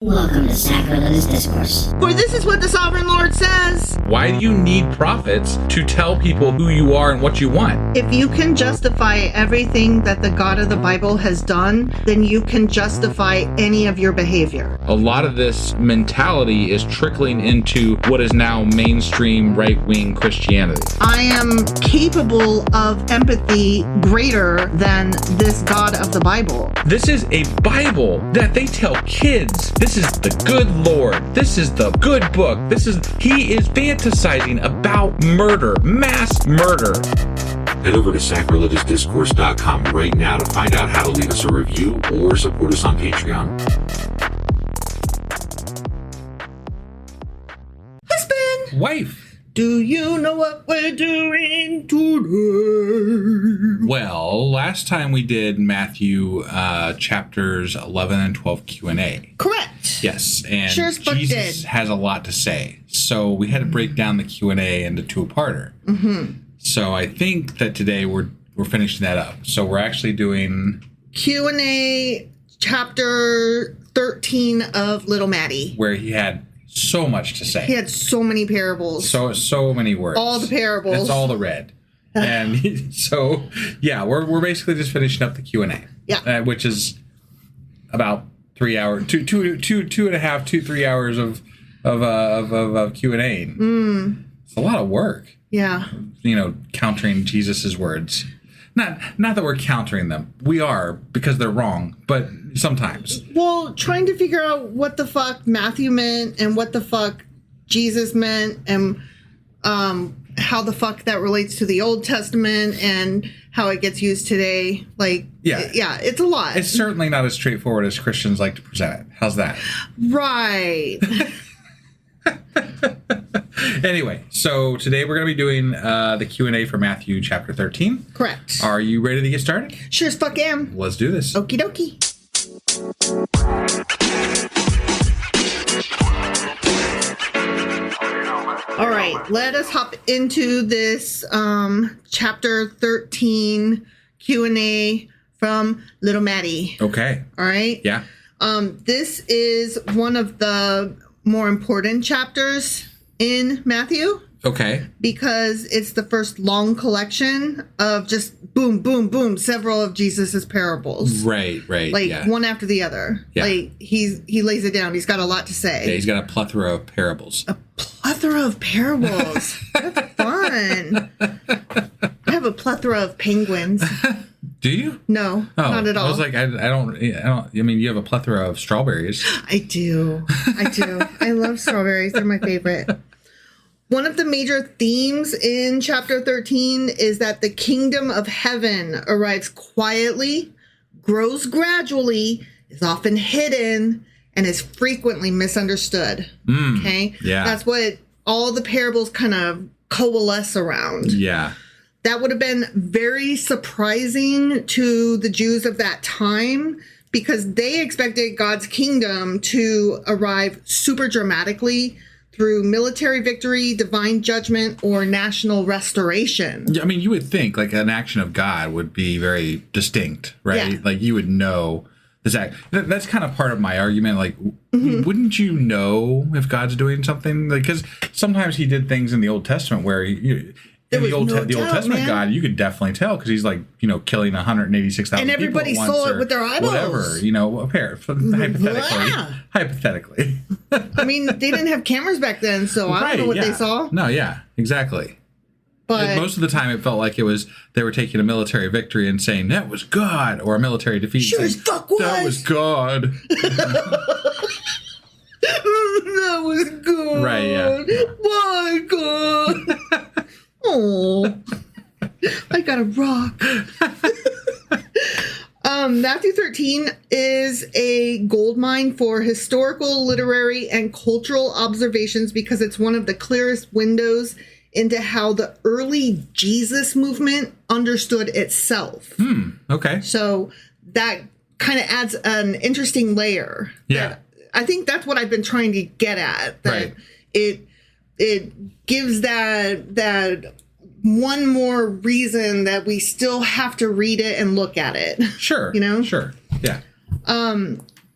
Welcome to Sacrilegious Discourse. For this is what the Sovereign Lord says. Why do you need prophets to tell people who you are and what you want? If you can justify everything that the God of the Bible has done, then you can justify any of your behavior. A lot of this mentality is trickling into what is now mainstream right-wing Christianity. I am capable of empathy greater than this God of the Bible. This is a Bible that they tell kids. This is the good Lord. This is the good book. He is fantasizing about murder, mass murder. Head over to sacrilegiousdiscourse.com right now to find out how to leave us a review or support us on Patreon. Husband! Wife. Do you know what we're doing today? Well, last time we did Matthew chapters 11 and 12 Q&A. Correct. Yes, and Sure as fuck Jesus did. has a lot to say. So we had to break down the Q&A into two-parter. Mm-hmm. So I think that today we're finishing that up. So we're actually doing Q&A chapter 13 of Little Maddie. where he had so much to say. He had so many parables. So many words. All the parables. That's all the red. And so, yeah, we're basically just finishing up the Q&A. Yeah. Which is about 3 hours, two and a half, 3 hours of Q&A. It's a lot of work. Yeah. Countering Jesus's words. Not that we're countering them. We are, because they're wrong, but sometimes. Well, trying to figure out what the fuck Matthew meant and what the fuck Jesus meant and how the fuck that relates to the Old Testament and how it gets used today. Yeah, it's a lot. It's certainly not as straightforward as Christians like to present it. How's that? Right. Anyway, so today we're going to be doing the Q&A for Matthew chapter 13. Correct. Are you ready to get started? Sure as fuck am. Let's do this. Okie dokie. All right, let us hop into this chapter 13 Q&A from Little Maddie. Okay. All right? Yeah. This is one of the more important chapters in Matthew Okay. because it's the first long collection of just boom, boom, boom, several of Jesus's parables. Right. Yeah. One after the other. Yeah. He lays it down. He's got a lot to say. Yeah, he's got a plethora of parables. A plethora of parables. That's fun. I have a plethora of penguins. Do you? No, not at all. I was like, I don't. I mean, you have a plethora of strawberries. I do. I love strawberries. They're my favorite. One of the major themes in chapter 13 is that the kingdom of heaven arrives quietly, grows gradually, is often hidden, and is frequently misunderstood. Okay? Yeah. That's what all the parables kind of coalesce around. Yeah. That would have been very surprising to the Jews of that time because they expected God's kingdom to arrive super dramatically through military victory, divine judgment, or national restoration. I mean, you would think like an action of God would be very distinct, right? Yeah. Like you would know this act. That's kind of part of my argument. Like, wouldn't you know if God's doing something? Like, because sometimes he did things in the Old Testament where the Old Testament man. God, you could definitely tell because he's like, killing 186,000 And everybody people at once saw it with their eyeballs. Whatever, hypothetically. I mean, they didn't have cameras back then, so I don't know what they saw. No, yeah, exactly. But most of the time it felt like they were taking a military victory and saying, that was God, or a military defeat. Sure as fuck was. That was God. That was good. Right, yeah. My God. Oh, I got a rock. Matthew 13 is a goldmine for historical, literary, and cultural observations because it's one of the clearest windows into how the early Jesus movement understood itself. Okay. So that kind of adds an interesting layer. Yeah. I think that's what I've been trying to get at. That Right. It gives that one more reason that we still have to read it and look at it. Sure. You know? Sure. Yeah.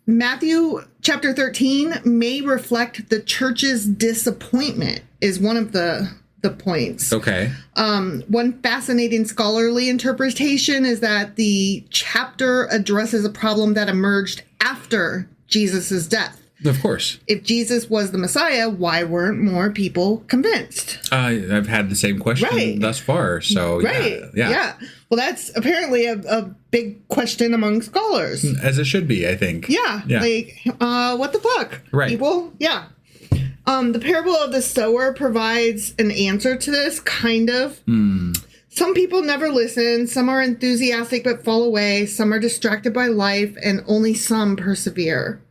Matthew chapter 13 may reflect the church's disappointment is one of the points. Okay. One fascinating scholarly interpretation is that the chapter addresses a problem that emerged after Jesus' death. Of course. If Jesus was the Messiah, why weren't more people convinced? I've had the same question thus far. So, yeah. Well, that's apparently a big question among scholars. As it should be, I think. Yeah. Like, what the fuck? Right. People? Yeah. The parable of the sower provides an answer to this, kind of. Some people never listen. Some are enthusiastic but fall away. Some are distracted by life, and only some persevere.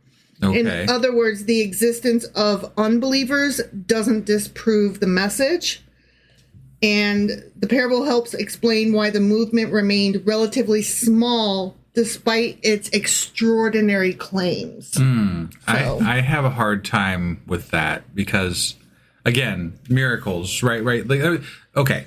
Okay. In other words, the existence of unbelievers doesn't disprove the message. And the parable helps explain why the movement remained relatively small despite its extraordinary claims. I have a hard time with that because, again, miracles, right? Like, okay.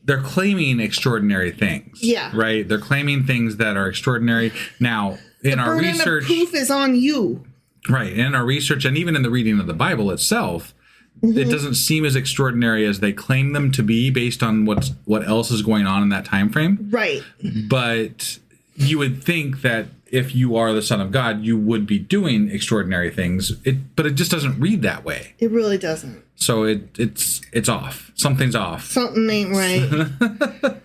They're claiming extraordinary things. Yeah. Right? They're claiming things that are extraordinary. Now, in our research, the proof is on you. Right. In our research and even in the reading of the Bible itself, it doesn't seem as extraordinary as they claim them to be based on what else is going on in that time frame. Right. But you would think that if you are the Son of God, you would be doing extraordinary things. But it just doesn't read that way. It really doesn't. So it's off. Something's off. Something ain't right.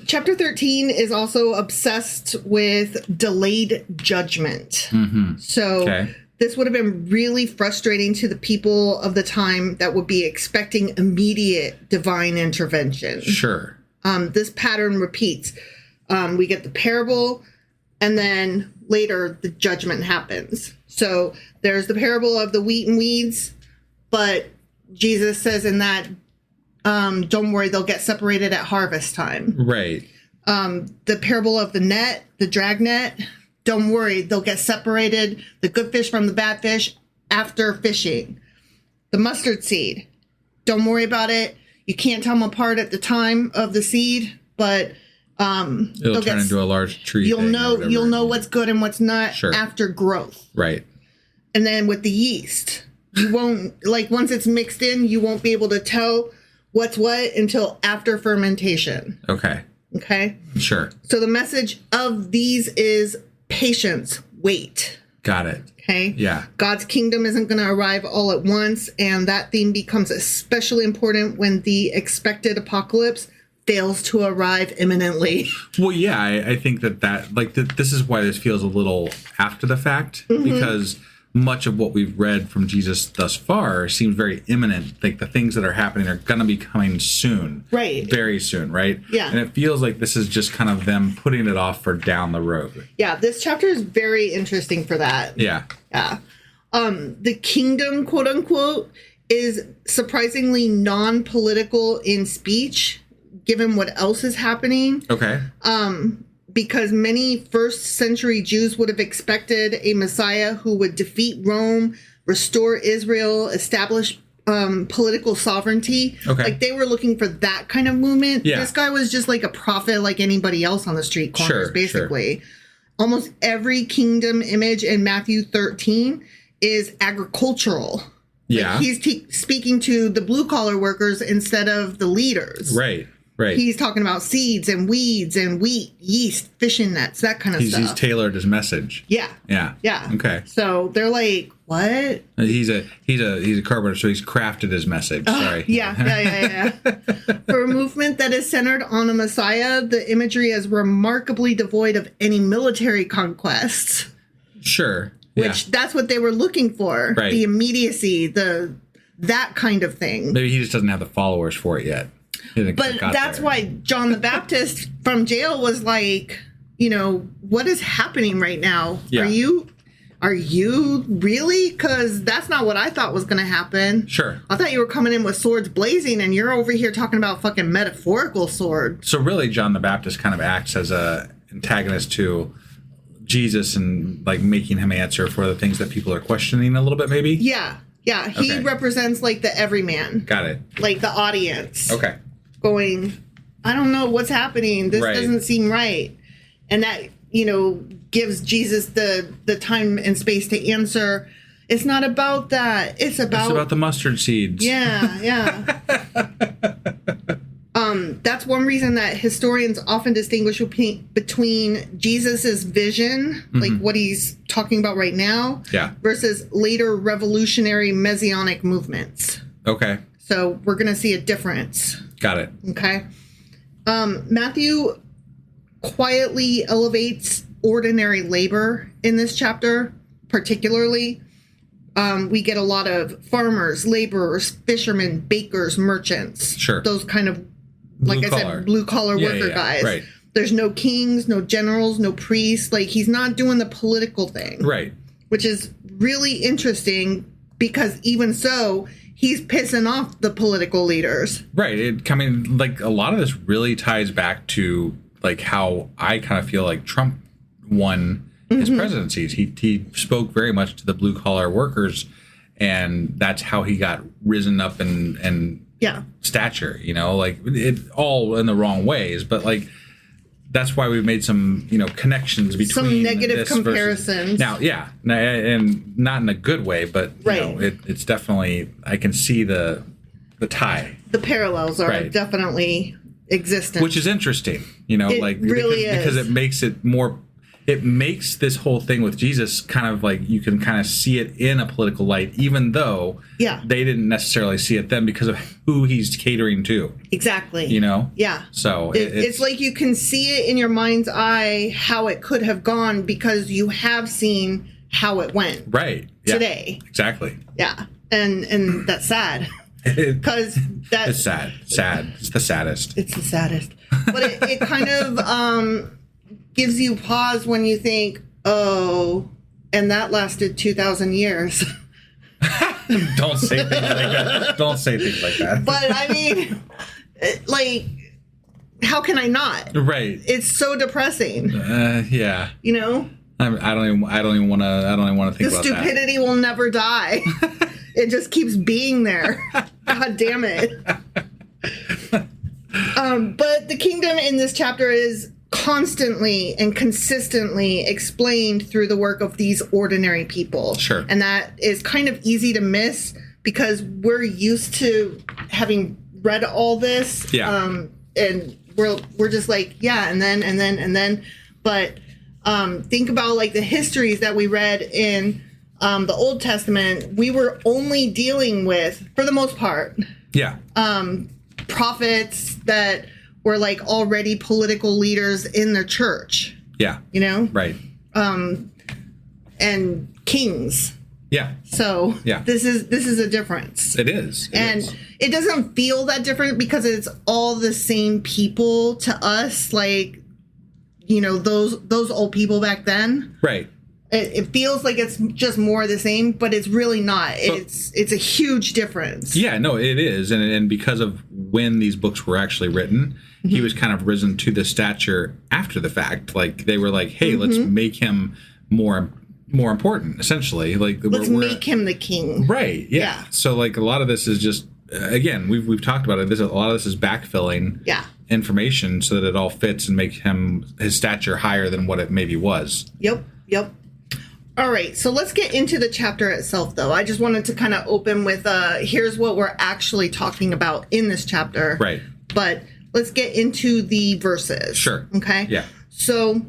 Chapter 13 is also obsessed with delayed judgment. So this would have been really frustrating to the people of the time that would be expecting immediate divine intervention. Sure. This pattern repeats. We get the parable, and then later the judgment happens. So there's the parable of the wheat and weeds, but Jesus says in that, don't worry, they'll get separated at harvest time. Right. The parable of the net, the dragnet, don't worry, they'll get separated, the good fish from the bad fish, after fishing. The mustard seed, don't worry about it. You can't tell them apart at the time of the seed, but it'll turn into a large tree. You'll know what's good and what's not after growth. Right. And then with the yeast, you won't, like, once it's mixed in, you won't be able to tell what's what until after fermentation. Okay. Sure. So the message of these is patience, wait. Got it. Okay. Yeah. God's kingdom isn't going to arrive all at once, and that theme becomes especially important when the expected apocalypse fails to arrive imminently. Well, yeah, I think this is why this feels a little after the fact, because much of what we've read from Jesus thus far seems very imminent. Like the things that are happening are going to be coming soon. Right. Very soon, right? Yeah. And it feels like this is just kind of them putting it off for down the road. Yeah, this chapter is very interesting for that. Yeah. Yeah. The kingdom, quote unquote, is surprisingly non-political in speech, given what else is happening. Okay. Because many first century Jews would have expected a Messiah who would defeat Rome, restore Israel, establish political sovereignty. Okay. Like they were looking for that kind of movement. Yeah. This guy was just like a prophet like anybody else on the street corners, basically. Sure. Almost every kingdom image in Matthew 13 is agricultural. Yeah. Like he's speaking to the blue collar workers instead of the leaders. Right. Right. He's talking about seeds and weeds and wheat, yeast, fishing nets, that kind of stuff. He's tailored his message. Yeah. Yeah. Yeah. Okay. So they're like, what? He's a carpenter, so he's crafted his message. Sorry. Yeah. For a movement that is centered on a Messiah, the imagery is remarkably devoid of any military conquests. Sure. Which that's what they were looking for. Right. The immediacy, that kind of thing. Maybe he just doesn't have the followers for it yet. But that's why John the Baptist from jail was like, what is happening right now? Yeah. Are you really? Because that's not what I thought was going to happen. Sure. I thought you were coming in with swords blazing, and you're over here talking about fucking metaphorical sword. So really, John the Baptist kind of acts as a antagonist to Jesus and like making him answer for the things that people are questioning a little bit, maybe? Yeah. Yeah. He represents like the everyman. Got it. Like the audience. Okay. Going, I don't know what's happening. This doesn't seem right. And that, gives Jesus the time and space to answer. It's not about that. It's about the mustard seeds. Yeah. That's one reason that historians often distinguish between Jesus's vision, like what he's talking about right now, versus later revolutionary messianic movements. Okay. So we're going to see a difference. Got it. Okay. Matthew quietly elevates ordinary labor in this chapter, particularly. We get a lot of farmers, laborers, fishermen, bakers, merchants. Sure. Those kind of, like I said, blue-collar worker guys. Right. There's no kings, no generals, no priests. Like, he's not doing the political thing. Right. Which is really interesting because even so, he's pissing off the political leaders. Right. I mean, like, a lot of this really ties back to, like, how I kind of feel like Trump won his presidencies. He spoke very much to the blue-collar workers, and that's how he got risen up and stature, you know, like, it all in the wrong ways, but, like, that's why we've made some, you know, connections between some negative comparisons. Now, and not in a good way, but you know, it's definitely, I can see the tie. The parallels are definitely existent, which is interesting, you know, it like really because it makes it more. It makes this whole thing with Jesus kind of like you can kind of see it in a political light, even though they didn't necessarily see it then because of who he's catering to. Exactly. You know? Yeah. So it's like you can see it in your mind's eye how it could have gone because you have seen how it went. Right. Today. Exactly. Yeah. And that's sad. Because it's sad. It's the saddest. It's the saddest. But it kind of gives you pause when you think, oh, and that lasted 2,000 years. Don't say things like that. Don't say things like that. But I mean, like, how can I not? Right. It's so depressing. Yeah. You know? I don't even want to think about that. The stupidity will never die. It just keeps being there. God damn it. But the kingdom in this chapter is constantly and consistently explained through the work of these ordinary people. Sure. And that is kind of easy to miss because we're used to having read all this. Yeah. And we're just like, and then. But think about like the histories that we read in the Old Testament. We were only dealing with, for the most part, prophets that were like already political leaders in the church. Yeah. You know? Right. And kings. Yeah. So this is a difference. It is. It doesn't feel that different because it's all the same people to us, like, you know, those old people back then. Right. It feels like it's just more the same, but it's really not. It's a huge difference. Yeah, no, it is. And because of when these books were actually written, he was kind of risen to the stature after the fact. Like, they were like, hey, let's make him more important, essentially. Like, let's make him the king. Right, yeah. So, like, a lot of this is just, again, we've talked about it. A lot of this is backfilling information so that it all fits and make his stature higher than what it maybe was. Yep. All right, so let's get into the chapter itself, though. I just wanted to kind of open with, here's what we're actually talking about in this chapter. Right. But let's get into the verses. Sure. Okay? Yeah. So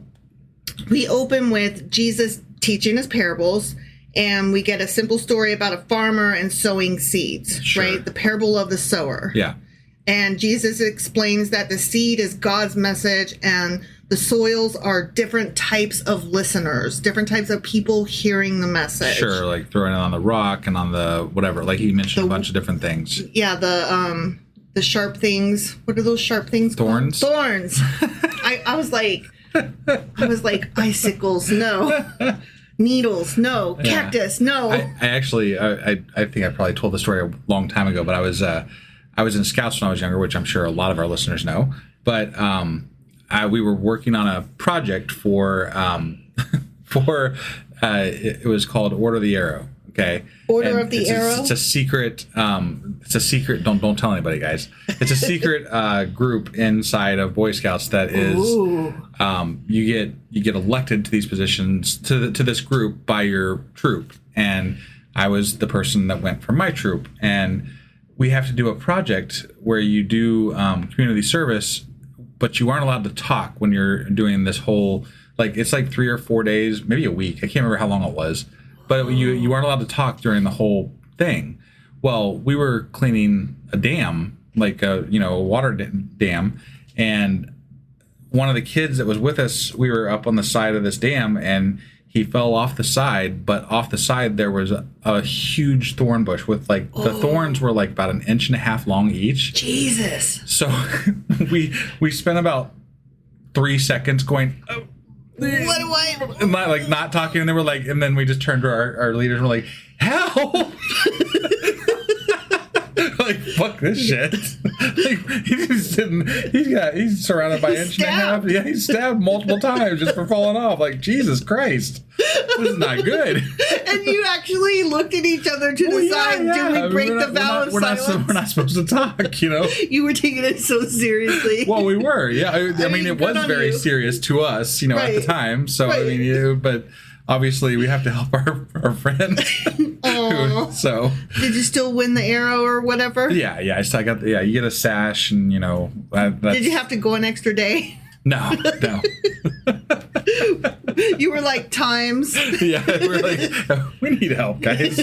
we open with Jesus teaching his parables, and we get a simple story about a farmer and sowing seeds, right? The parable of the sower. Yeah. And Jesus explains that the seed is God's message, and the soils are different types of listeners, different types of people hearing the message. Sure, like throwing it on the rock and on the whatever. Like he mentioned a bunch of different things. Yeah, the sharp things. What are those sharp things? Thorns. Called? Thorns. I was like icicles. No. Needles. No. Cactus. No. I actually I think I probably told the story a long time ago, but I was in Scouts when I was younger, which I'm sure a lot of our listeners know. But we were working on a project for it was called Order the Arrow. Okay. Order And of the Arrow? It's a secret. It's a secret. Don't tell anybody, guys. It's a secret group inside of Boy Scouts that is. Ooh. You get elected to these positions to this group by your troop, and I was the person that went from my troop, and we have to do a project where you do community service, but you aren't allowed to talk when you're doing this whole, like, it's like 3 or 4 days, maybe a week. I can't remember how long it was, but you aren't allowed to talk during the whole thing. Well, we were cleaning a dam, like a water dam, and one of the kids that was with us, we were up on the side of this dam, and he fell off the side, but off the side there was a huge thorn bush with the thorns were like about 1.5 inches long each. Jesus. So we spent about 3 seconds going, oh, What do I? and not talking, and they were like, and then we just turned to our leaders and were like, help! Like, fuck this shit. Like, he's surrounded by 1.5 inches. Yeah, he's stabbed multiple times just for falling off. Like, Jesus Christ. This is not good. And you actually looked at each other to decide, do we break the vow of silence? We're not supposed to talk, You were taking it so seriously. Well, we were, yeah. I mean, it was very serious to us, at the time. So, Right. I mean, but obviously we have to help our friends. So. Did you still win the arrow or whatever? Yeah. I still got, you get a sash and, that's, Did you have to go an extra day? No. You were like, times. Yeah, we're like, we need help, guys.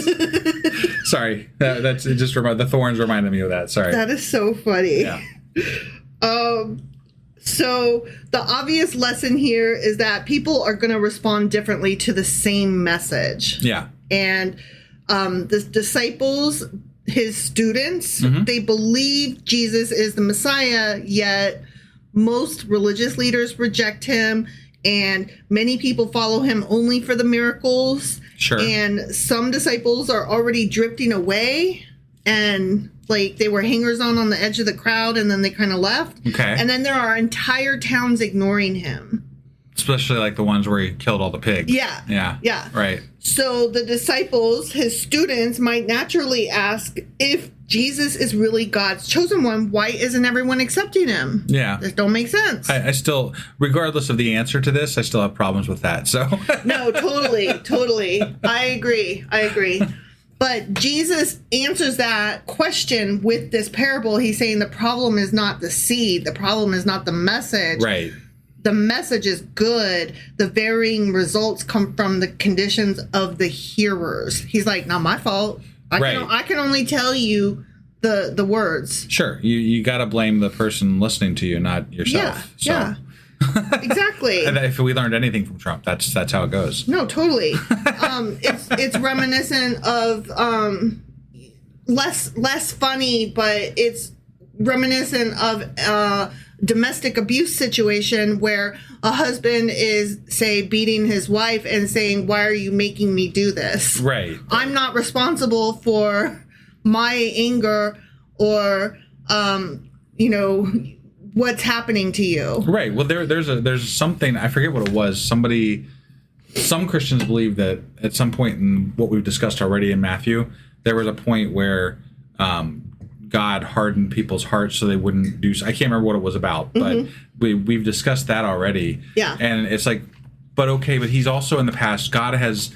Sorry, that's it. Just the thorns reminded me of that. Sorry. That is so funny. Yeah. So the obvious lesson here is that people are going to respond differently to the same message. Yeah. And the disciples, his students, Mm-hmm. they believe Jesus is the Messiah, yet most religious leaders reject him, and many people follow him only for the miracles. Sure. And some disciples are already drifting away, and like they were hangers-on the edge of the crowd, and then they kind of left. Okay. And then there are entire towns ignoring him. Especially like the ones where he killed all the pigs. Yeah. Yeah. Right. So the disciples, his students, might naturally ask, if Jesus is really God's chosen one, why isn't everyone accepting him? Yeah. This don't make sense. I still, regardless of the answer to this, I still have problems with that. So. No, totally. I agree. But Jesus answers that question with this parable. He's saying the problem is not the seed. The problem is not the message. Right. The message is good. The varying results come from the conditions of the hearers. He's like, not my fault. I can only tell you the words. Sure. You got to blame the person listening to you, not yourself. Yeah. Exactly. And if we learned anything from Trump, that's how it goes. No, totally. It's reminiscent of less funny, but it's reminiscent of domestic abuse situation where a husband is, say, beating his wife and saying, why are you making me do this? Right. I'm not responsible for my anger or, what's happening to you. Right. Well, there's something, I forget what it was. Some Christians believe that at some point in what we've discussed already in Matthew, there was a point where God hardened people's hearts so they wouldn't do. I can't remember what it was about, but we've discussed that already. Yeah. And it's like, but he's also in the past, God has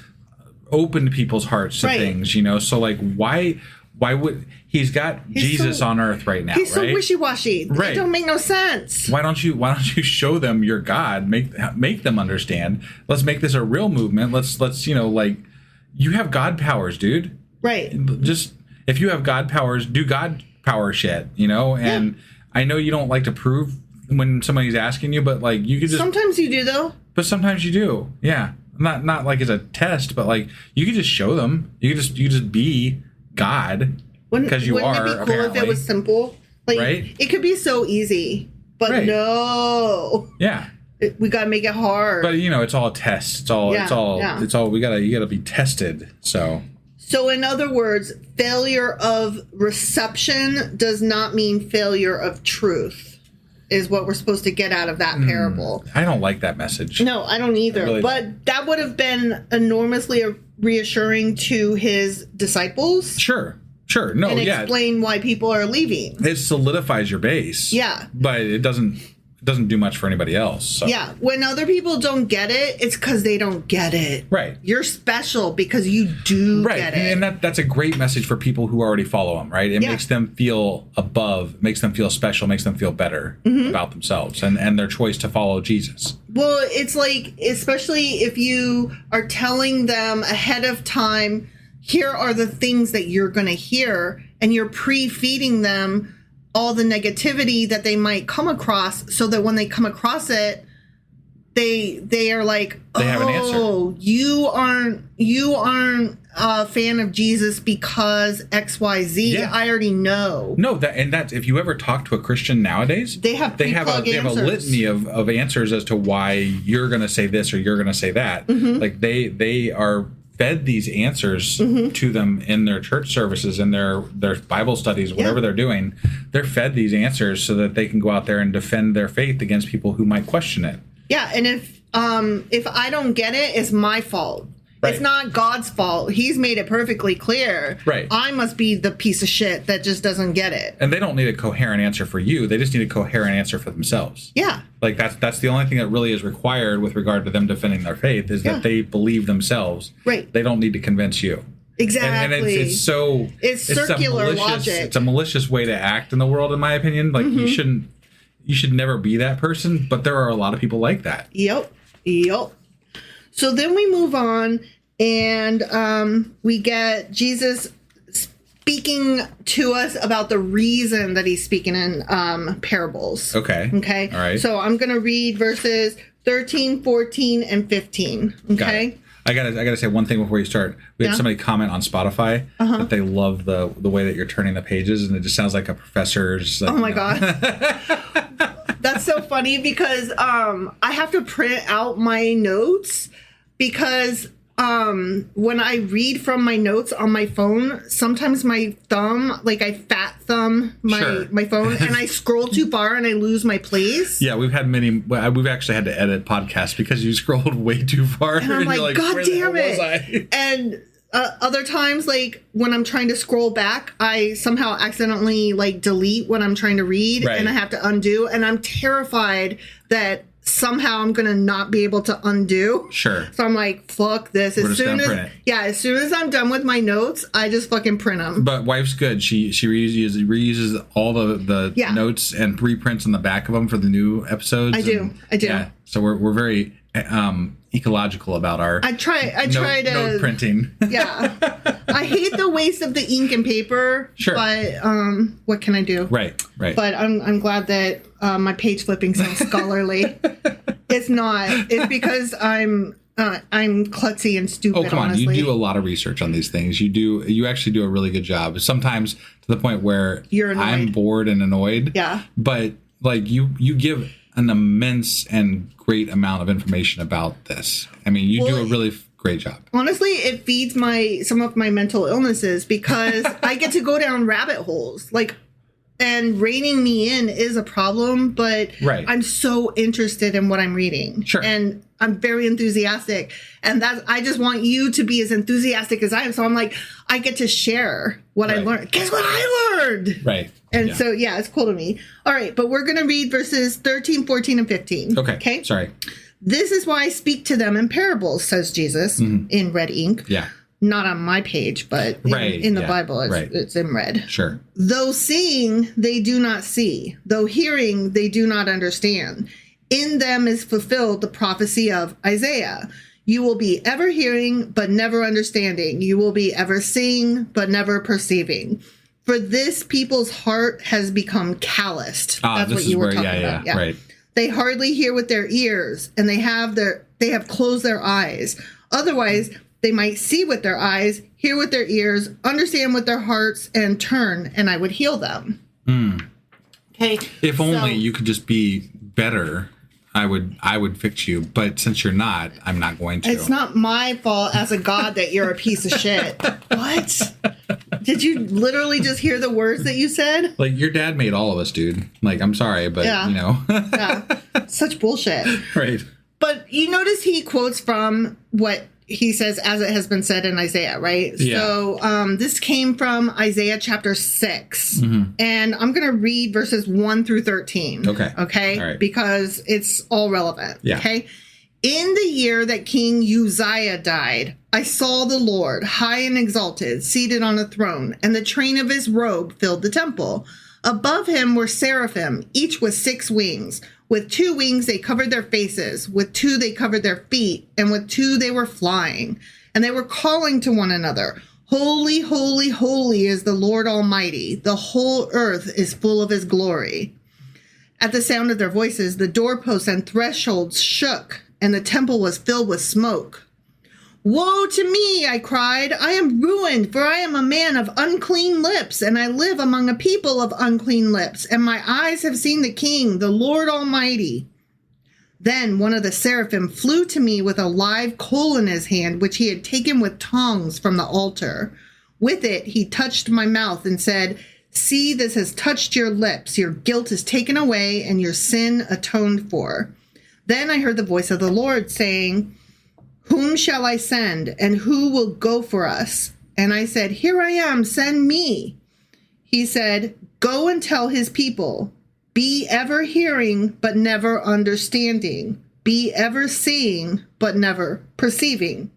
opened people's hearts to things, So like, why would he's got Jesus on earth right now? He's so right? wishy-washy. Right. It don't make no sense. Why don't you show them your God? Make them understand. Let's make this a real movement. Let's you have God powers, dude. Right. Just if you have God powers, do God power shit, And I know you don't like to prove when somebody's asking you, but like you could just sometimes you do though. But sometimes you do, yeah. Not like as a test, but like you could just show them. You could just be God because you wouldn't are. It be cool apparently. if it was simple? Like, right? It could be so easy, but no. Yeah. We gotta make it hard. But it's all a test. It's all. You gotta be tested. So in other words, failure of reception does not mean failure of truth, is what we're supposed to get out of that parable. I don't like that message. No, I don't either. Really but that would have been enormously reassuring to his disciples. Sure. No, and yeah. explain why people are leaving. It solidifies your base. Yeah. But it doesn't do much for anybody else. So. Yeah. When other people don't get it, it's because they don't get it. Right. You're special because you do get it. And that's a great message for people who already follow him, right? It makes them feel above, makes them feel special, makes them feel better about themselves and their choice to follow Jesus. Well, it's like, especially if you are telling them ahead of time, here are the things that you're going to hear, and you're pre-feeding them all the negativity that they might come across, so that when they come across it, they are like, they have an answer. you aren't a fan of Jesus because XYZ. Yeah. I already know. No, that's if you ever talk to a Christian nowadays, they have a litany of answers as to why you're going to say this or you're going to say that. Like they are fed these answers to them in their church services, in their Bible studies, whatever they're doing. They're fed these answers so that they can go out there and defend their faith against people who might question it. Yeah, and if I don't get it, it's my fault. Right. It's not God's fault. He's made it perfectly clear. Right. I must be the piece of shit that just doesn't get it. And they don't need a coherent answer for you. They just need a coherent answer for themselves. Yeah. Like that's the only thing that really is required with regard to them defending their faith is that they believe themselves. Right. They don't need to convince you. Exactly. And it's circular logic. It's a malicious way to act in the world, in my opinion. Like you should never be that person, but there are a lot of people like that. Yep. So then we move on, and we get Jesus speaking to us about the reason that he's speaking in parables. Okay. All right. So I'm going to read verses 13, 14, and 15. Okay. I gotta say one thing before you start. We had somebody comment on Spotify that they love the way that you're turning the pages, and it just sounds like a professor's. Like, oh my God. That's so funny because I have to print out my notes because when I read from my notes on my phone, sometimes my thumb, like I fat thumb my phone and I scroll too far and I lose my place. Yeah, we've actually had to edit podcasts because you scrolled way too far. And I'm like, God damn it. And other times, like when I'm trying to scroll back, I somehow accidentally like delete what I'm trying to read and I have to undo. And I'm terrified that somehow I'm going to not be able to undo. Sure. So I'm like, fuck this. As soon as I'm done with my notes, I just fucking print them. But wife's good. She reuses all the notes and reprints on the back of them for the new episodes. I do. Yeah. So we're very ecological about our I try to note printing. Yeah. I hate the waste of the ink and paper. Sure. But what can I do? Right. But I'm glad that my page flipping sounds scholarly. It's not. It's because I'm klutzy and stupid. Oh, come on. Honestly. You do a lot of research on these things. You actually do a really good job. Sometimes to the point where I'm bored and annoyed. Yeah. But like you give an immense and great amount of information about this. I mean, you do a really great job. Honestly, it feeds some of my mental illnesses because I get to go down rabbit holes. Like, and reining me in is a problem, but I'm so interested in what I'm reading. Sure. And I'm very enthusiastic. And I just want you to be as enthusiastic as I am. So I'm like, I get to share what I learned. Guess what I learned? Right. And so, it's cool to me. All right. But we're going to read verses 13, 14, and 15. Okay. Sorry. This is why I speak to them in parables, says Jesus in red ink. Yeah. Not on my page, but in the Bible, it's in red. Sure. Though seeing, they do not see. Though hearing, they do not understand. In them is fulfilled the prophecy of Isaiah. You will be ever hearing, but never understanding. You will be ever seeing, but never perceiving. For this people's heart has become calloused. That's what you were talking about. Yeah. Right. They hardly hear with their ears, and they have closed their eyes. Otherwise, they might see with their eyes, hear with their ears, understand with their hearts, and turn, and I would heal them. Okay. If only you could just be better, I would fix you. But since you're not, I'm not going to. It's not my fault as a God that you're a piece of shit. What? Did you literally just hear the words that you said? Like, your dad made all of us, dude. Like, I'm sorry, but, you know. Yeah. Such bullshit. Right. But you notice he quotes from what he says, as it has been said in Isaiah, right? Yeah. So this came from Isaiah chapter 6. And I'm going to read verses 1 through 13. Okay. Okay? All right. Because it's all relevant. Yeah. Okay? In the year that King Uzziah died, I saw the Lord, high and exalted, seated on a throne, and the train of his robe filled the temple. Above him were seraphim, each with 6 wings. With 2 wings they covered their faces, with 2 they covered their feet, and with 2 they were flying. And they were calling to one another, Holy, holy, holy is the Lord Almighty. The whole earth is full of his glory. At the sound of their voices, the doorposts and thresholds shook, and the temple was filled with smoke. Woe to me, I cried. I am ruined, for I am a man of unclean lips, and I live among a people of unclean lips, and my eyes have seen the King, the Lord Almighty. Then one of the seraphim flew to me with a live coal in his hand, which he had taken with tongs from the altar. With it he touched my mouth and said, See, this has touched your lips. Your guilt is taken away, and your sin atoned for. Then I heard the voice of the Lord saying, Whom shall I send, and who will go for us? And I said, Here I am, send me. He said, Go and tell his people, be ever hearing, but never understanding. Be ever seeing, but never perceiving.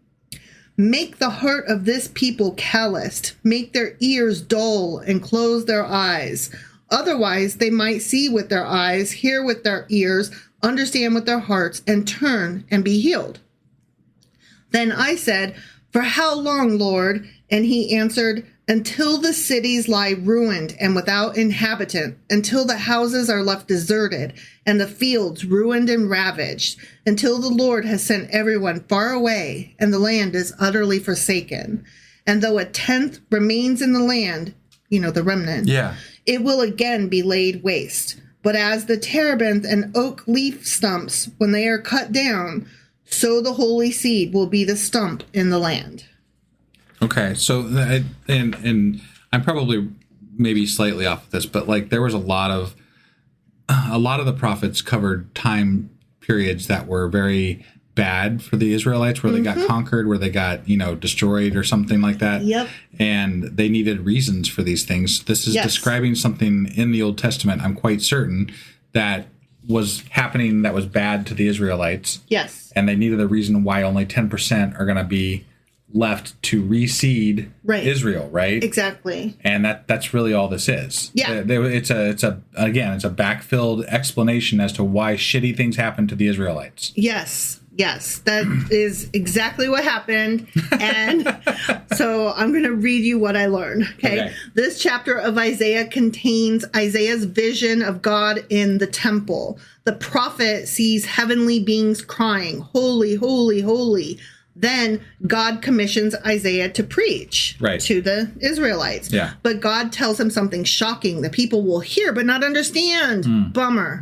Make the heart of this people calloused. Make their ears dull and close their eyes. Otherwise, they might see with their eyes, hear with their ears, understand with their hearts, and turn and be healed. Then I said, For how long, Lord? And he answered, Until the cities lie ruined and without inhabitant, until the houses are left deserted, and the fields ruined and ravaged, until the Lord has sent everyone far away, and the land is utterly forsaken. And though 1/10 remains in the land, the remnant, it will again be laid waste. But as the terebinth and oak leaf stumps, when they are cut down, so the holy seed will be the stump in the land. Okay, so and I'm probably maybe slightly off of this, but like there was a lot of the prophets covered time periods that were very bad for the Israelites, where they got conquered, where they got destroyed or something like that. Yep. And they needed reasons for these things. This is describing something in the Old Testament, I'm quite certain, that was happening that was bad to the Israelites. Yes. And they needed a reason why only 10% are going to be left to reseed Israel, right? Exactly. And that's really all this is. Yeah. It's a backfilled explanation as to why shitty things happened to the Israelites. Yes, that is exactly what happened. And so I'm going to read you what I learned. Okay. This chapter of Isaiah contains Isaiah's vision of God in the temple. The prophet sees heavenly beings crying, Holy, holy, holy. Then God commissions Isaiah to preach to the Israelites. Yeah. But God tells him something shocking. The people will hear but not understand. Bummer.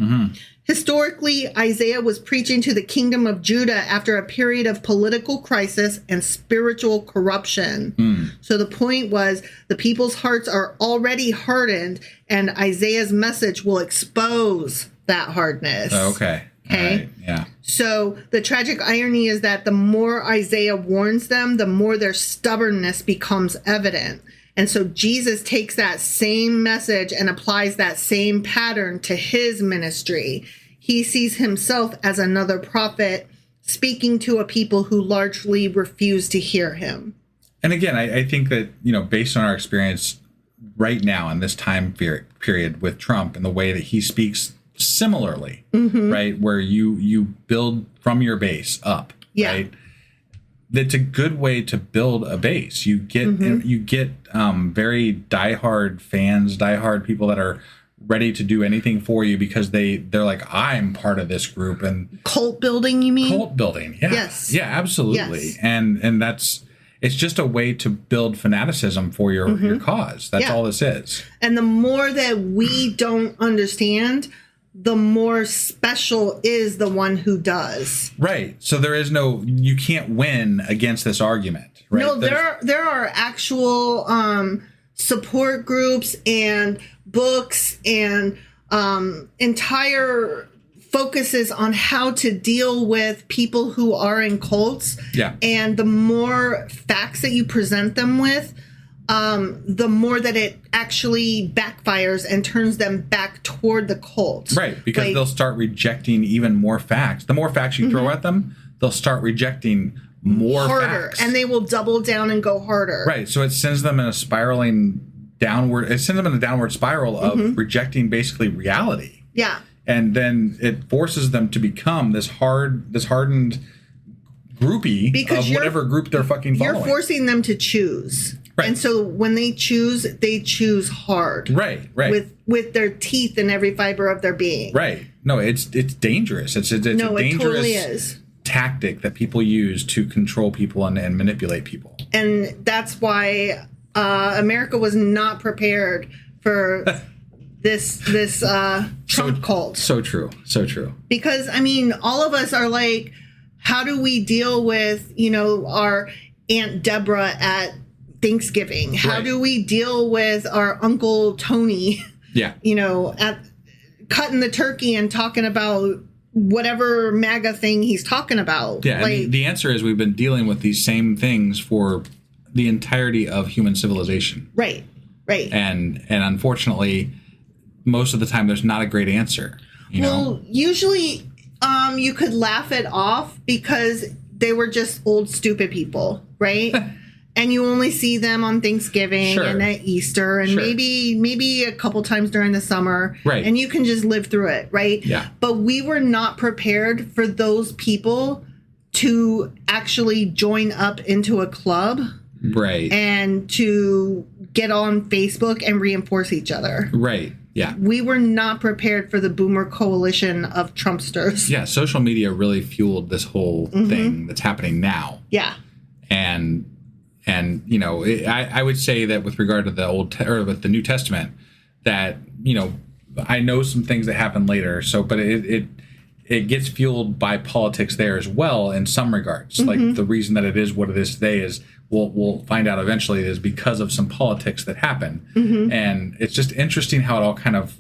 Historically, Isaiah was preaching to the kingdom of Judah after a period of political crisis and spiritual corruption. So the point was the people's hearts are already hardened, and Isaiah's message will expose that hardness. Okay. Right. Yeah. So the tragic irony is that the more Isaiah warns them, the more their stubbornness becomes evident. And so Jesus takes that same message and applies that same pattern to his ministry. He sees himself as another prophet speaking to a people who largely refuse to hear him. And again, I think that, based on our experience right now in this time period with Trump and the way that he speaks similarly, right, where you build from your base up, right? That's a good way to build a base. You get very diehard fans, diehard people that are ready to do anything for you because they're like, I'm part of this group. And cult building, you mean? Cult building, yeah. Yes. Yeah, absolutely. Yes. And it's just a way to build fanaticism for your cause. That's all this is. And the more that we don't understand, the more special is the one who does. Right. So you can't win against this argument. Right? No, there are actual support groups and books and entire focuses on how to deal with people who are in cults. Yeah. And the more facts that you present them with, the more that it actually backfires and turns them back toward the cult. Right, because they'll start rejecting even more facts. The more facts you throw at them, they'll start rejecting more harder, facts. and they will double down and go harder. Right, so it sends them in a spiraling downward. It sends them in a downward spiral of rejecting basically reality. Yeah. And then it forces them to become this hardened groupie because of whatever group they're fucking following. You're forcing them to choose. Right. And so when they choose hard. Right. With their teeth in every fiber of their being. Right. No, it's dangerous. It's a dangerous it totally is. Tactic that people use to control people and manipulate people. And that's why America was not prepared for this Trump cult. So true. Because, I mean, all of us are like, how do we deal with, our Aunt Deborah at Thanksgiving? How do we deal with our Uncle Tony, at cutting the turkey and talking about whatever MAGA thing he's talking about? Yeah, and the answer is we've been dealing with these same things for the entirety of human civilization. Right. And unfortunately, most of the time there's not a great answer. Usually you could laugh it off because they were just old stupid people, right? And you only see them on Thanksgiving and at Easter and maybe a couple times during the summer. Right. And you can just live through it, right? Yeah. But we were not prepared for those people to actually join up into a club. Right. And to get on Facebook and reinforce each other. Right. Yeah. We were not prepared for the boomer coalition of Trumpsters. Yeah. Social media really fueled this whole thing that's happening now. Yeah. And I would say that with regard to the with the New Testament, that, I know some things that happen later. So, but it gets fueled by politics there as well in some regards. Like the reason that it is what it is today is we'll find out eventually is because of some politics that happen. And it's just interesting how it all kind of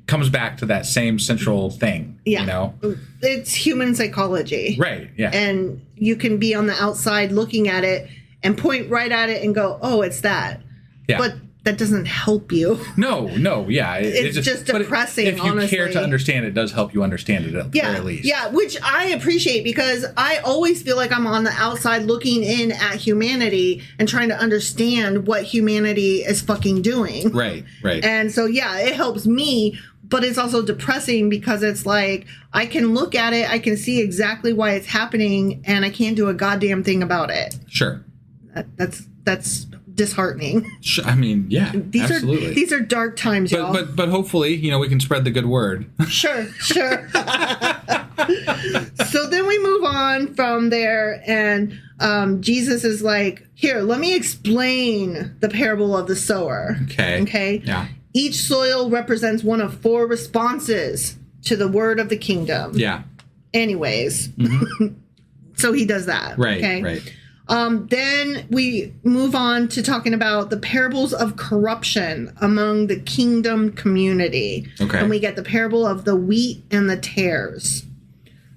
comes back to that same central thing. Yeah. It's human psychology. Right. Yeah. And you can be on the outside looking at it and point right at it and go, oh, it's that. Yeah. But that doesn't help you. No, yeah. It's just depressing, if you honestly. care to understand it, does help you understand it at the very least. Yeah, which I appreciate because I always feel like I'm on the outside looking in at humanity and trying to understand what humanity is fucking doing. Right. And so, yeah, it helps me, but it's also depressing because it's like I can look at it, I can see exactly why it's happening, and I can't do a goddamn thing about it. Sure. That's disheartening. I mean, yeah, absolutely. These are dark times, y'all. But hopefully, we can spread the good word. Sure. So then we move on from there, and Jesus is like, here, let me explain the parable of the sower. Okay? Yeah. Each soil represents one of 4 responses to the word of the kingdom. Yeah. Anyways. So he does that. Right, okay? right. Then we move on to talking about the parables of corruption among the kingdom community. Okay. And we get the parable of the wheat and the tares.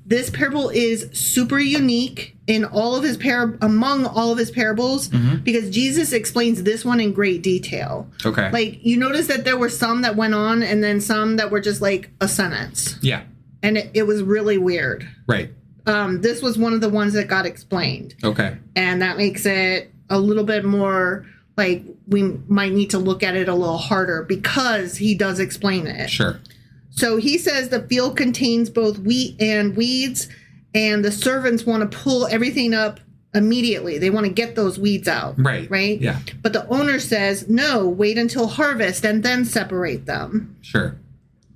This parable is super unique in all of his among all of his parables because Jesus explains this one in great detail. Okay. Like, you notice that there were some that went on and then some that were just like a sentence. Yeah. And it was really weird. Right. This was one of the ones that got explained. Okay. And that makes it a little bit more like we might need to look at it a little harder because he does explain it. Sure. So he says the field contains both wheat and weeds, and the servants want to pull everything up immediately. They want to get those weeds out. Right. Right? Yeah. But the owner says, no, wait until harvest and then separate them. Sure.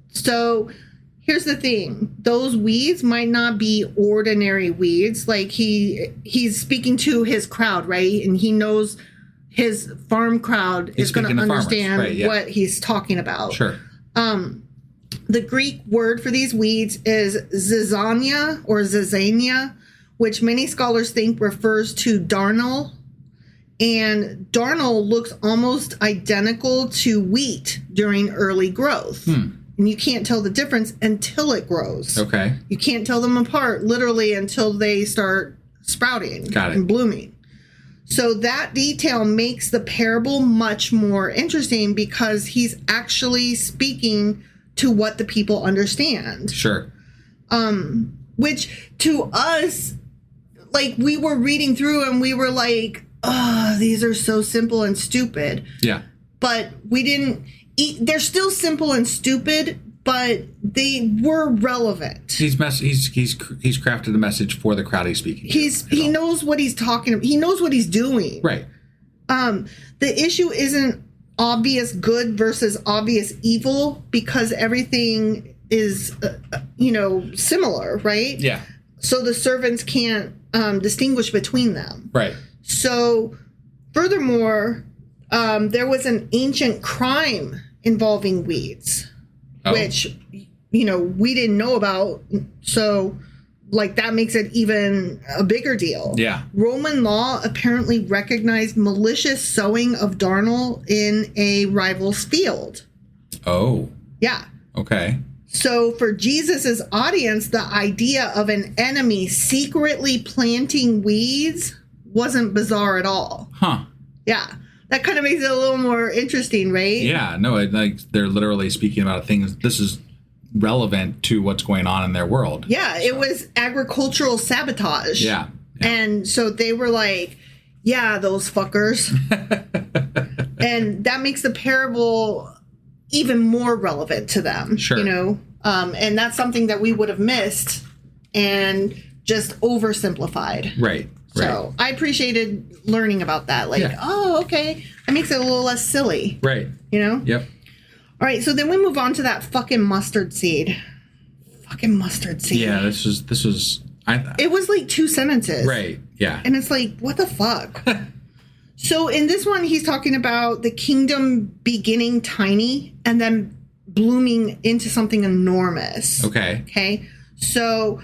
So here's the thing. Those weeds might not be ordinary weeds. Like he's speaking to his crowd, right? And he knows his farm crowd is going to understand what he's talking about. Sure. The Greek word for these weeds is zizania or zizania, which many scholars think refers to darnel. And darnel looks almost identical to wheat during early growth. and you can't tell the difference until it grows. Okay. You can't tell them apart literally until they start sprouting Got it. and blooming. So that detail makes the parable much more interesting because he's actually speaking to what the people understand. Sure. Which to us, like, we were reading through and we were like, oh, these are so simple and stupid. Yeah. But we didn't they're still simple and stupid, but they were relevant. He's crafted a message for the crowd he's speaking to. He knows what he's talking about. He knows what he's doing. Right. The issue isn't obvious good versus obvious evil because everything is, similar, right? Yeah. So the servants can't distinguish between them. Right. So, furthermore, there was an ancient crime involving weeds, which, we didn't know about. So, that makes it even a bigger deal. Yeah. Roman law apparently recognized malicious sowing of darnel in a rival's field. Oh. Yeah. Okay. So for Jesus's audience, the idea of an enemy secretly planting weeds wasn't bizarre at all. Huh. Yeah. That kind of makes it a little more interesting, right? Yeah. No, they're literally speaking about things. This is relevant to what's going on in their world. Yeah. So. It was agricultural sabotage. Yeah. And so they were like, yeah, those fuckers. And that makes the parable even more relevant to them. Sure. And that's something that we would have missed and just oversimplified. Right. So I appreciated learning about that. Oh, okay. That makes it a little less silly. Right. Yep. All right. So then we move on to that fucking mustard seed. Fucking mustard seed. Yeah. This was. It was like 2 sentences. Right. Yeah. And it's like, what the fuck? So in this one, he's talking about the kingdom beginning tiny and then blooming into something enormous. Okay. Okay. So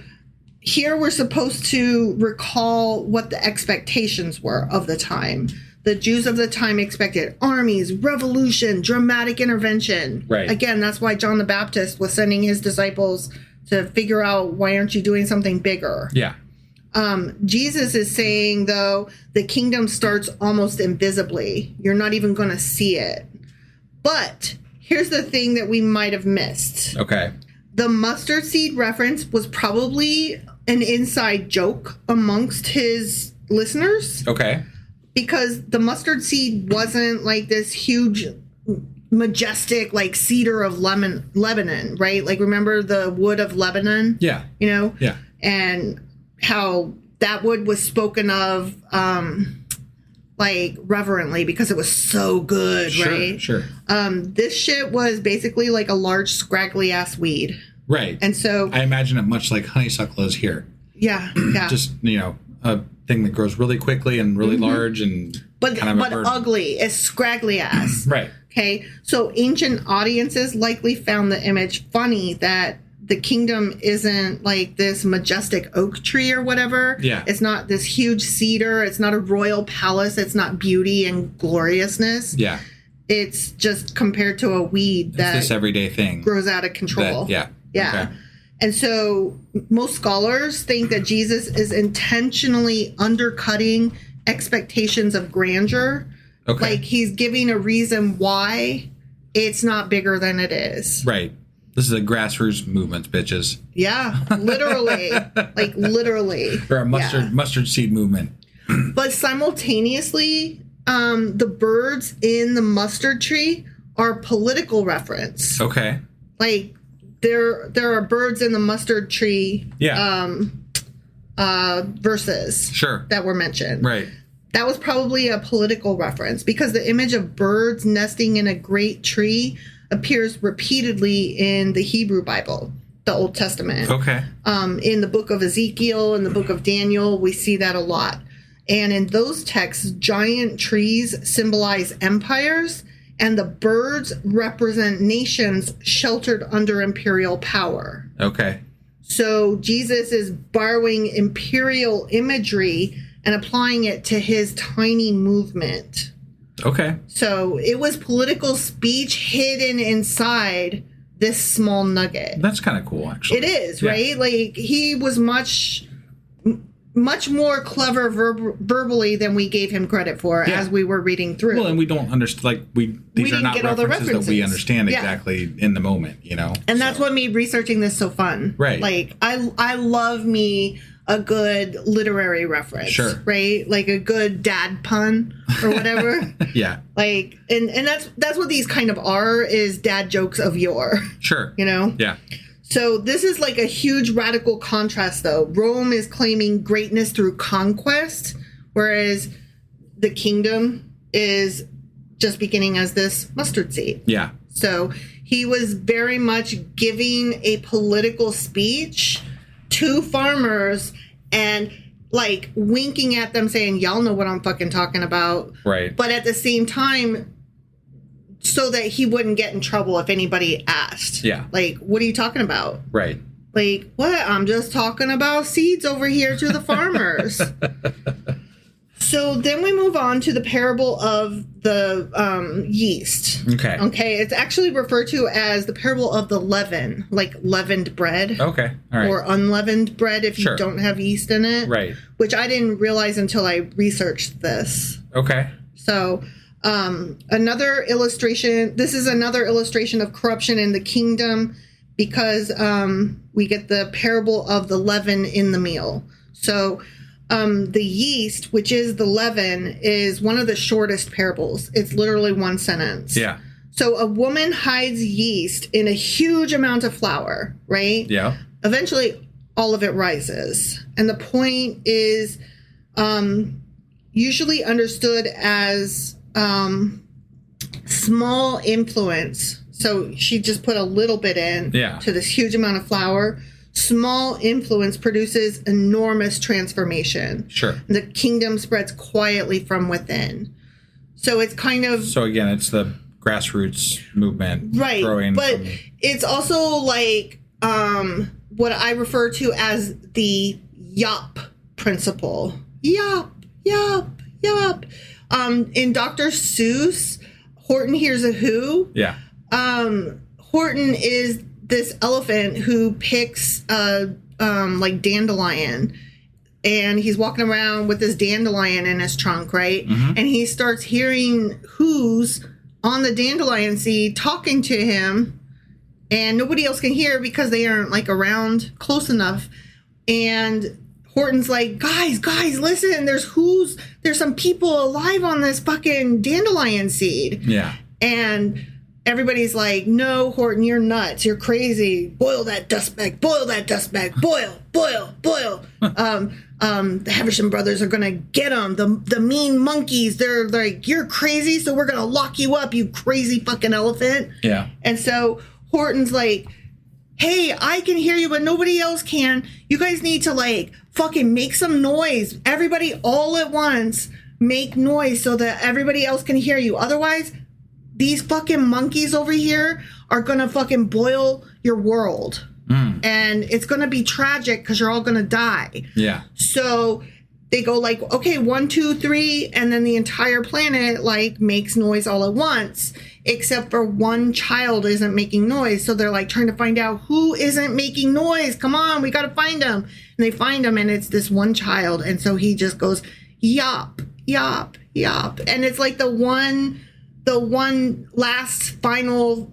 here we're supposed to recall what the expectations were of the time. The Jews of the time expected armies, revolution, dramatic intervention. Right. Again, that's why John the Baptist was sending his disciples to figure out, why aren't you doing something bigger? Yeah. Jesus is saying, though, the kingdom starts almost invisibly. You're not even going to see it. But here's the thing that we might have missed. Okay. The mustard seed reference was probably an inside joke amongst his listeners. Okay. Because the mustard seed wasn't like this huge, majestic, like cedar of Lebanon, right? Like, remember the wood of Lebanon? Yeah. Yeah. And how that wood was spoken of reverently because it was so good, right? Sure. This shit was basically like a large scraggly ass weed. Right. And so I imagine it much like honeysuckle is here. Yeah. Just, a thing that grows really quickly and really large and but ugly. It's scraggly ass. Right. Okay. So ancient audiences likely found the image funny that the kingdom isn't like this majestic oak tree or whatever. Yeah. It's not this huge cedar. It's not a royal palace. It's not beauty and gloriousness. Yeah. It's just compared to a weed that this everyday thing grows out of control. Yeah. Yeah. Okay. And so most scholars think that Jesus is intentionally undercutting expectations of grandeur. Okay. Like he's giving a reason why it's not bigger than it is. Right. This is a grassroots movement, bitches. Yeah, literally. Like literally. Or a mustard seed movement. But simultaneously, the birds in the mustard tree are political reference. Okay. Like there are birds in the mustard tree verses that were mentioned. Right. That was probably a political reference because the image of birds nesting in a great tree appears repeatedly in the Hebrew Bible, the Old Testament. Okay. In the book of Ezekiel, in the book of Daniel, we see that a lot. And in those texts, giant trees symbolize empires, and the birds represent nations sheltered under imperial power. Okay. So Jesus is borrowing imperial imagery and applying it to his tiny movement. Okay. So it was political speech hidden inside this small nugget. That's kind of cool, actually. It is, right? Like, he was much more clever verbally than we gave him credit for as we were reading through. Well, and we don't understand, these are not references that we understand exactly in the moment, And that's what made researching this so fun. Right. Like, I love me a good literary reference. Sure. Right? Like a good dad pun or whatever. Yeah. Like, and that's what these kind of are, is dad jokes of yore. Sure. Yeah. So this is like a huge radical contrast, though. Rome is claiming greatness through conquest, whereas the kingdom is just beginning as this mustard seed. Yeah. So he was very much giving a political speech to farmers and like winking at them saying, y'all know what I'm fucking talking about. Right. But at the same time, so that he wouldn't get in trouble if anybody asked. Yeah. Like, what are you talking about? Right. Like, what? I'm just talking about seeds over here to the farmers. So then we move on to the parable of the yeast. Okay. Okay. It's actually referred to as the parable of the leaven, like leavened bread. Okay. All right. Or unleavened bread if you don't have yeast in it. Right. Which I didn't realize until I researched this. Okay. So another illustration. This is another illustration of corruption in the kingdom because we get the parable of the leaven in the meal. So the yeast, which is the leaven, is one of the shortest parables. It's literally one sentence. Yeah. So a woman hides yeast in a huge amount of flour, right? Yeah. Eventually, all of it rises. And the point is usually understood as small influence. So she just put a little bit in to this huge amount of flour. Small influence produces enormous transformation. Sure. The kingdom spreads quietly from within. So it's kind of... So again, it's the grassroots movement. Right. But it's also like what I refer to as the yop principle. Yop, yop, yop. In Dr. Seuss, Horton Hears a Who. Yeah. Horton is this elephant who picks like dandelion, and he's walking around with this dandelion in his trunk, right? Mm-hmm. And he starts hearing who's on the dandelion seed talking to him, and nobody else can hear because they aren't like around close enough. And Horton's like, guys, listen, there's some people alive on this fucking dandelion seed. Yeah. And everybody's like, no, Horton, you're nuts. You're crazy. Boil that dust bag. Boil that dust bag. Boil. The Havisham brothers are going to get them. The mean monkeys, they're like, you're crazy, so we're going to lock you up, you crazy fucking elephant. Yeah. And so Horton's like, hey, I can hear you, but nobody else can. You guys need to like fucking make some noise. Everybody all at once make noise so that everybody else can hear you. Otherwise, these fucking monkeys over here are going to fucking boil your world. And it's going to be tragic because you're all going to die. Yeah. So they go like, okay, 1, 2, 3. And then the entire planet like makes noise all at once, except for one child isn't making noise. So they're like trying to find out who isn't making noise. Come on, we got to find him. And they find him, and it's this one child. And so he just goes, yop, yop, yop. And it's like the one last final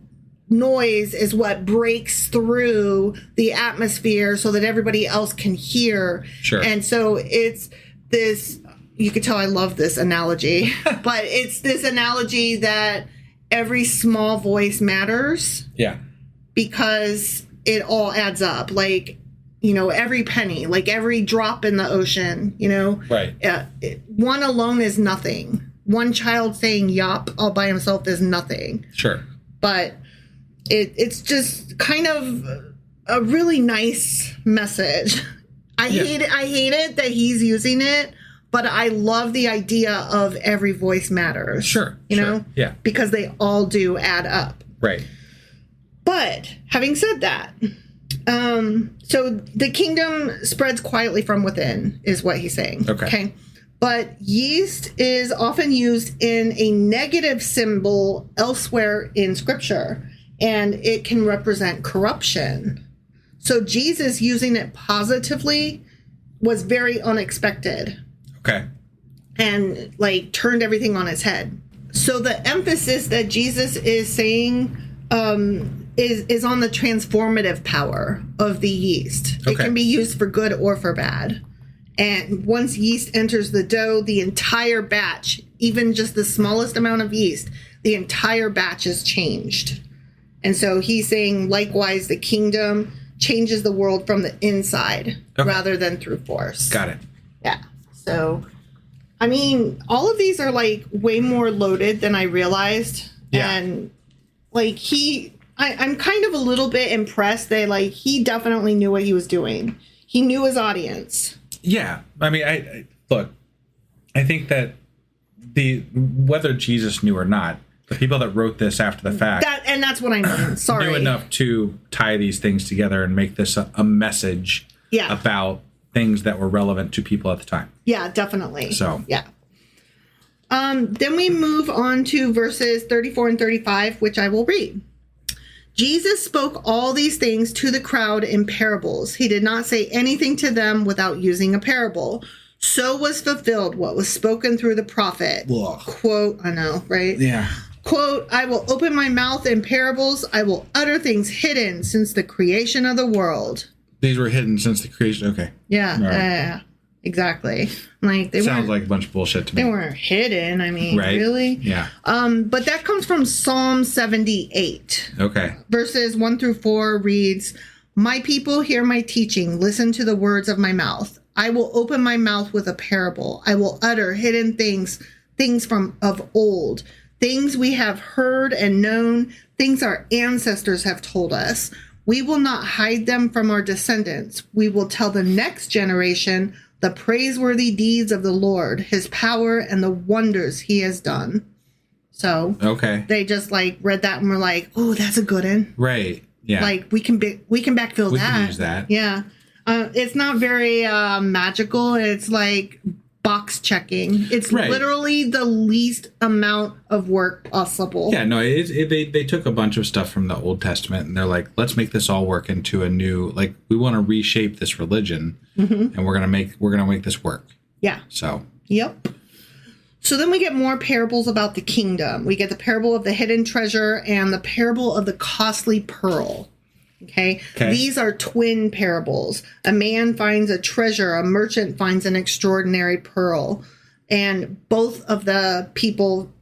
noise is what breaks through the atmosphere so that everybody else can hear. Sure. And so it's this, you could tell I love this analogy, but it's this analogy that every small voice matters. Yeah. Because it all adds up. Like, every penny, like every drop in the ocean, Right. One alone is nothing. One child saying yop all by himself is nothing. Sure. But it's just kind of a really nice message. I hate it that he's using it, but I love the idea of every voice matters. Sure. You know? Yeah. Because they all do add up. Right. But having said that, so the kingdom spreads quietly from within is what he's saying. Okay. But yeast is often used in a negative symbol elsewhere in Scripture. and it can represent corruption. So Jesus using it positively was very unexpected. Okay. And like turned everything on its head. So the emphasis that Jesus is saying is on the transformative power of the yeast. Okay. It can be used for good or for bad. And once yeast enters the dough, the entire batch, even just the smallest amount of yeast, the entire batch is changed. And so he's saying, likewise, the kingdom changes the world from the inside rather than through force. Got it. Yeah. So, I mean, all of these are like way more loaded than I realized. Yeah. And like I'm kind of a little bit impressed that like he definitely knew what he was doing. He knew his audience. Yeah. I mean, I look, I think that whether Jesus knew or not, the people that wrote this after the fact, that's what I mean. Sorry. knew enough to tie these things together and make this a message about things that were relevant to people at the time. Yeah, definitely. So yeah. Then we move on to verses 34 and 35, which I will read. Jesus spoke all these things to the crowd in parables. He did not say anything to them without using a parable. So was fulfilled what was spoken through the prophet. Ugh. Quote, I know, right? Yeah. Quote, I will open my mouth in parables. I will utter things hidden since the creation of the world. These were hidden since the creation. Okay. Yeah. Right. Yeah. Exactly. Like they sounds like a bunch of bullshit to me. They weren't hidden. I mean, right? Really? Yeah. But that comes from Psalm 78. Okay. Verses 1 through 4 reads, my people hear my teaching. Listen to the words of my mouth. I will open my mouth with a parable. I will utter hidden things from of old, things we have heard and known, things our ancestors have told us. We will not hide them from our descendants. We will tell the next generation the praiseworthy deeds of the Lord, his power and the wonders he has done. So okay, they just like read that and were like, oh, that's a good one. Right. Yeah. Like we can backfill that. We can use that. Yeah. It's not very magical. It's like box checking. It's literally the least amount of work possible. Yeah, no, they took a bunch of stuff from the Old Testament and they're like, let's make this all work into a new, like, we want to reshape this religion and we're gonna make this work. Yeah. So. Yep. So then we get more parables about the kingdom. We get the parable of the hidden treasure and the parable of the costly pearl. Okay. These are twin parables. A man finds a treasure. A merchant finds an extraordinary pearl. And both of the people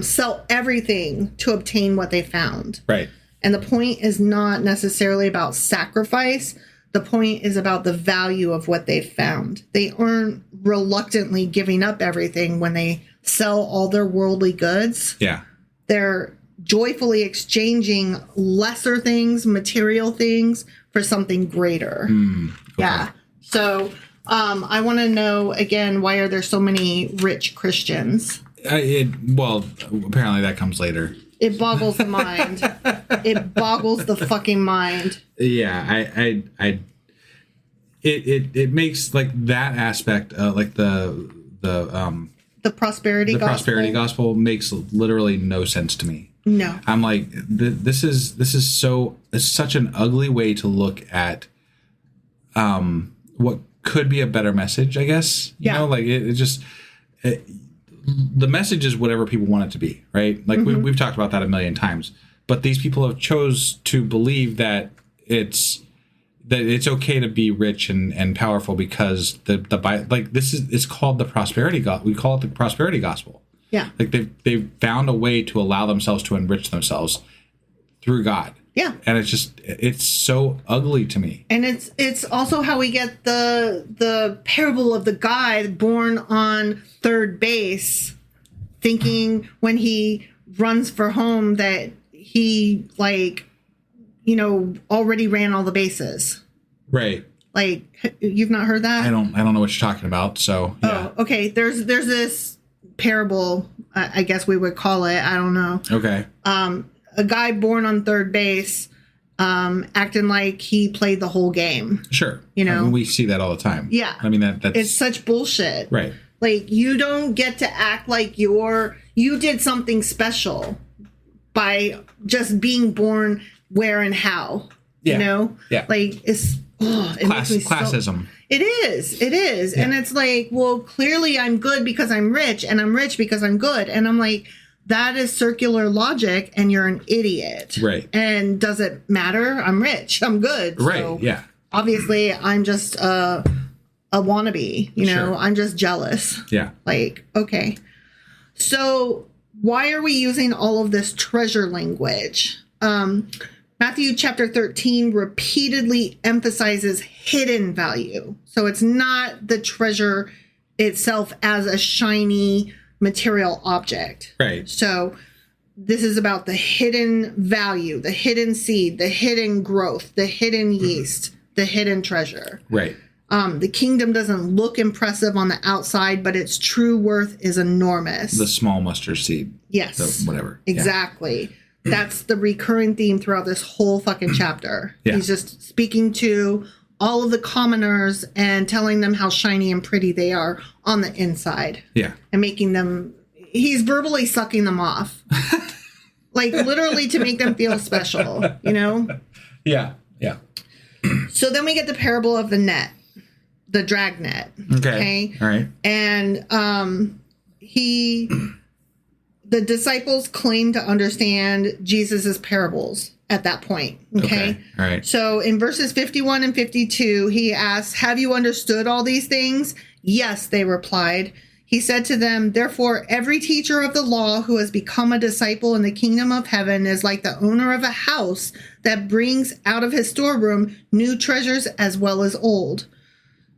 sell everything to obtain what they found. Right. And the point is not necessarily about sacrifice. The point is about the value of what they found. They aren't reluctantly giving up everything when they sell all their worldly goods. Yeah. They're joyfully exchanging lesser things, material things, for something greater. Okay. Yeah. So I want to know, again, why are there so many rich Christians? Well, apparently that comes later. It boggles the mind. It boggles the fucking mind. Yeah, it makes like that aspect, like the prosperity gospel makes literally no sense to me. No. I'm like, this is it's such an ugly way to look at what could be a better message, I guess. You know, like the message is whatever people want it to be, right? Like we've talked about that a million times. But these people have chose to believe that it's okay to be rich and powerful because it's called the prosperity gospel. We call it the prosperity gospel. Yeah. Like they've found a way to allow themselves to enrich themselves through God. Yeah. And it's so ugly to me. And it's also how we get the parable of the guy born on third base, thinking when he runs for home that he already ran all the bases. Right. Like, you've not heard that? I don't know what you're talking about. So yeah. Oh, okay. There's this parable, I guess we would call it. I don't know. Okay. A guy born on third base, acting like he played the whole game. Sure. You know, I mean, we see that all the time. Yeah. I mean, that's it's such bullshit. Right. Like, you don't get to act like you did something special by just being born where and how. Yeah. You know? Yeah. Like, it makes me classism. It is. Yeah. And it's like, well, clearly I'm good because I'm rich, and I'm rich because I'm good. And I'm like, that is circular logic, and you're an idiot. Right. And does it matter? I'm rich. I'm good. Right. So yeah. obviously, I'm just a wannabe. You know, Sure. I'm just jealous. Yeah. Like, okay. So why are we using all of this treasure language? Matthew chapter 13 repeatedly emphasizes hidden value. So it's not the treasure itself as a shiny material object. Right. So this is about the hidden value, the hidden seed, the hidden growth, the hidden yeast, the hidden treasure. Right. The kingdom doesn't look impressive on the outside, but its true worth is enormous. The small mustard seed. Yes. Whatever. Exactly. Yeah. That's the recurring theme throughout this whole fucking chapter. Yeah. He's just speaking to all of the commoners and telling them how shiny and pretty they are on the inside. Yeah. And making them, he's verbally sucking them off. Like literally to make them feel special, you know? Yeah. Yeah. So then we get the parable of the net, the dragnet. Okay. All right. And the disciples claim to understand Jesus's parables at that point. Okay. All right. So in verses 51 and 52, he asks, "Have you understood all these things?" "Yes," they replied. He said to them, "Therefore, every teacher of the law who has become a disciple in the kingdom of heaven is like the owner of a house that brings out of his storeroom new treasures as well as old."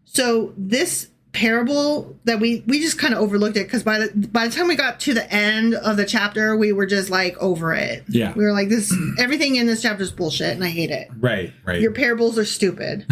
So this parable that we just kind of overlooked it because by the time we got to the end of the chapter, we were just like over it. Yeah. We were like, this everything in this chapter is bullshit and I hate it. Right. Your parables are stupid.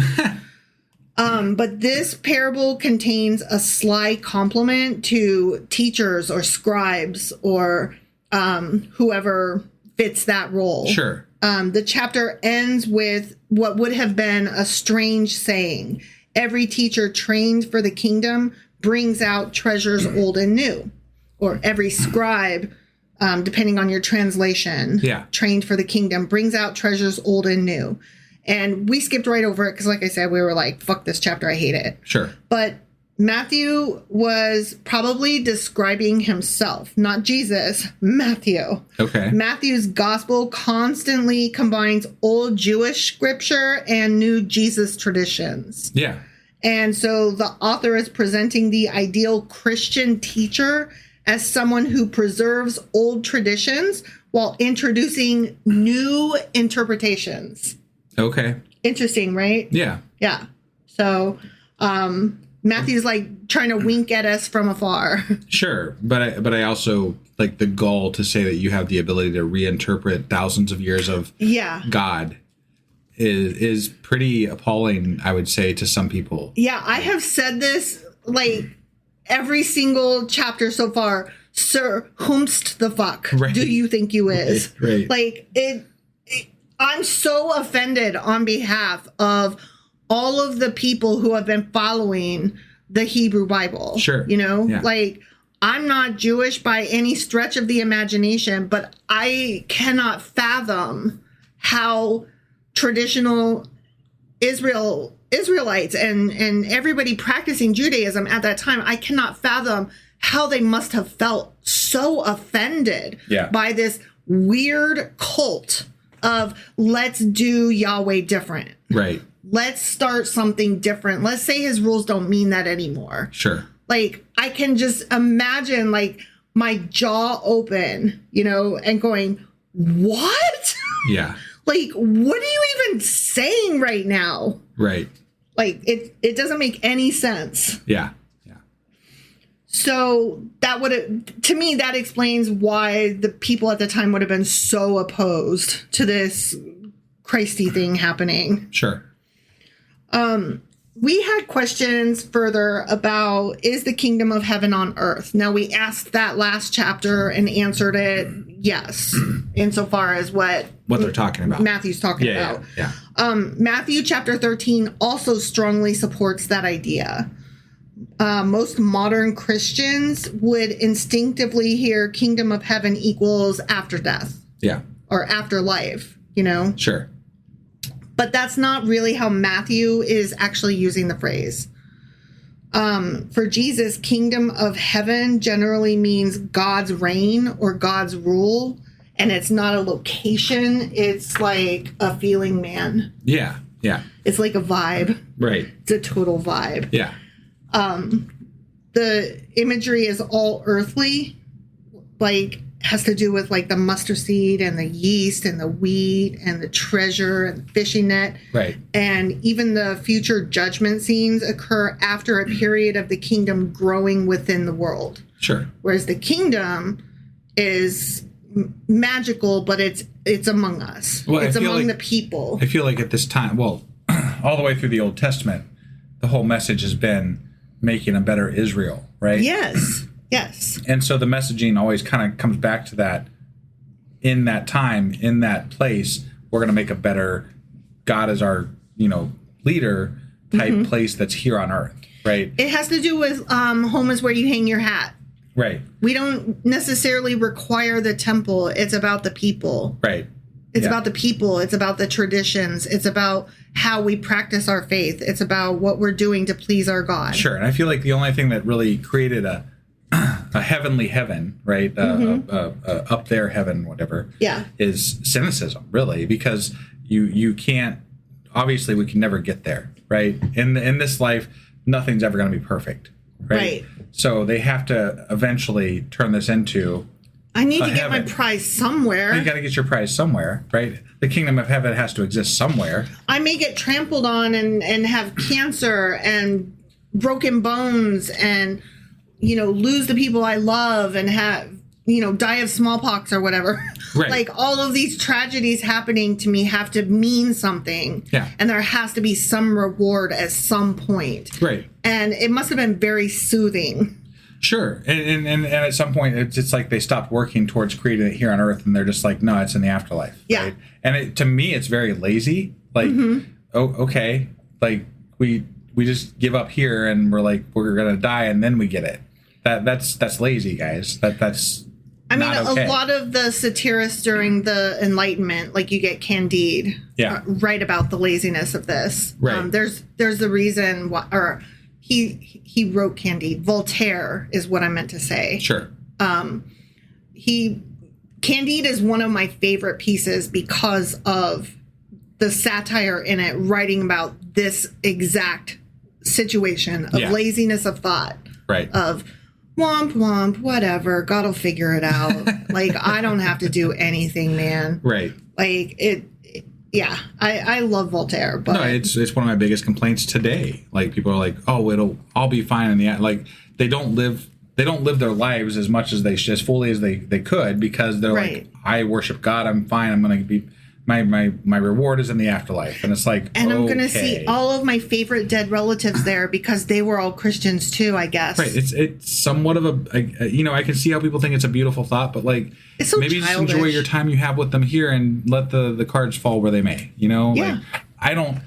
But this parable contains a sly compliment to teachers or scribes or whoever fits that role. Sure. The chapter ends with what would have been a strange saying. Every teacher trained for the kingdom brings out treasures old and new. Or every scribe, depending on your translation, trained for the kingdom brings out treasures old and new. And we skipped right over it because, like I said, we were like, fuck this chapter, I hate it. Sure. But Matthew was probably describing himself, not Jesus, Matthew. Okay. Matthew's gospel constantly combines old Jewish scripture and new Jesus traditions. Yeah. And so the author is presenting the ideal Christian teacher as someone who preserves old traditions while introducing new interpretations. Okay. Interesting, right? Yeah. Yeah. So Matthew's like trying to wink at us from afar. Sure. But I also like the goal to say that you have the ability to reinterpret thousands of years of God is pretty appalling, I would say, to some people. Yeah, I have said this like every single chapter so far. Sir, whomst the fuck do you think you is? Right. Like I'm so offended on behalf of all of the people who have been following the Hebrew Bible. Sure. You know, Yeah. like I'm not Jewish by any stretch of the imagination, but I cannot fathom how traditional Israelites and everybody practicing Judaism at that time, I cannot fathom how they must have felt so offended by this weird cult of let's do Yahweh different. Right. Let's start something different. Let's say his rules don't mean that anymore. Sure. Like I can just imagine like my jaw open, you know, and going, what? Yeah. Like, what are you even saying right now? Right. Like, it doesn't make any sense. Yeah. Yeah. So to me, that explains why the people at the time would have been so opposed to this Christy thing happening. Sure. We had questions further about, is the kingdom of heaven on earth? Now, we asked that last chapter and answered it yes, insofar as what they're talking about. Matthew's talking about. Yeah. Matthew chapter 13 also strongly supports that idea. Most modern Christians would instinctively hear kingdom of heaven equals after death. Yeah. or afterlife, you know? Sure. But that's not really how Matthew is actually using the phrase. For Jesus, kingdom of heaven generally means God's reign or God's rule. And it's not a location. It's like a feeling, man. Yeah. Yeah. It's like a vibe. Right. It's a total vibe. Yeah. The imagery is all earthly, like has to do with like the mustard seed and the yeast and the wheat and the treasure and the fishing net. Right. And even the future judgment scenes occur after a period of the kingdom growing within the world. Sure. Whereas the kingdom is magical, but it's among us. Well, it's among like, the people. I feel like at this time, well, all the way through the Old Testament, the whole message has been making a better Israel, right? Yes. Yes. And so the messaging always kind of comes back to that. In that time, in that place, we're going to make a better, God is our, leader type place that's here on earth, right? It has to do with home is where you hang your hat. Right. We don't necessarily require the temple. It's about the people. Right. It's about the people. It's about the traditions. It's about how we practice our faith. It's about what we're doing to please our God. Sure. And I feel like the only thing that really created a heavenly heaven, right? Up there heaven, whatever. Yeah. Is cynicism, really, because you can't. Obviously, we can never get there, right? In this life, nothing's ever going to be perfect, right? So they have to eventually turn this into. I need to get my prize somewhere. You got to get your prize somewhere, right? The kingdom of heaven has to exist somewhere. I may get trampled on and have cancer and broken bones and, lose the people I love and have, die of smallpox or whatever. Right. Like all of these tragedies happening to me have to mean something. Yeah. And there has to be some reward at some point. Right. And it must have been very soothing. Sure. And at some point, it's like they stopped working towards creating it here on earth, and they're just like, no, it's in the afterlife. Yeah. Right? And to me, it's very lazy. Like, oh, okay. Like, we just give up here, and we're like, we're going to die, and then we get it. That's lazy, guys. That's not okay. A lot of the satirists during the Enlightenment, like you get Candide, write about the laziness of this. Right. There's the reason why, or he wrote Candide. Voltaire is what I meant to say. Sure. Candide is one of my favorite pieces because of the satire in it, writing about this exact situation of laziness of thought. Right. Of womp womp, whatever, God'll figure it out. Like, I don't have to do anything, man. Right. Like I love Voltaire, but no, it's one of my biggest complaints today. Like, people are like, oh, I'll be fine in the end. Like, they don't live their lives as much as as fully as they could, because they're like, I worship God, I'm fine, I'm going to be my reward is in the afterlife. And it's like, and I'm going to see all of my favorite dead relatives there because they were all Christians too, I guess. Right. It's somewhat of I can see how people think it's a beautiful thought, but like, it's so maybe childish. just enjoy your time you have with them here and let the cards fall where they may, Yeah. Like, I don't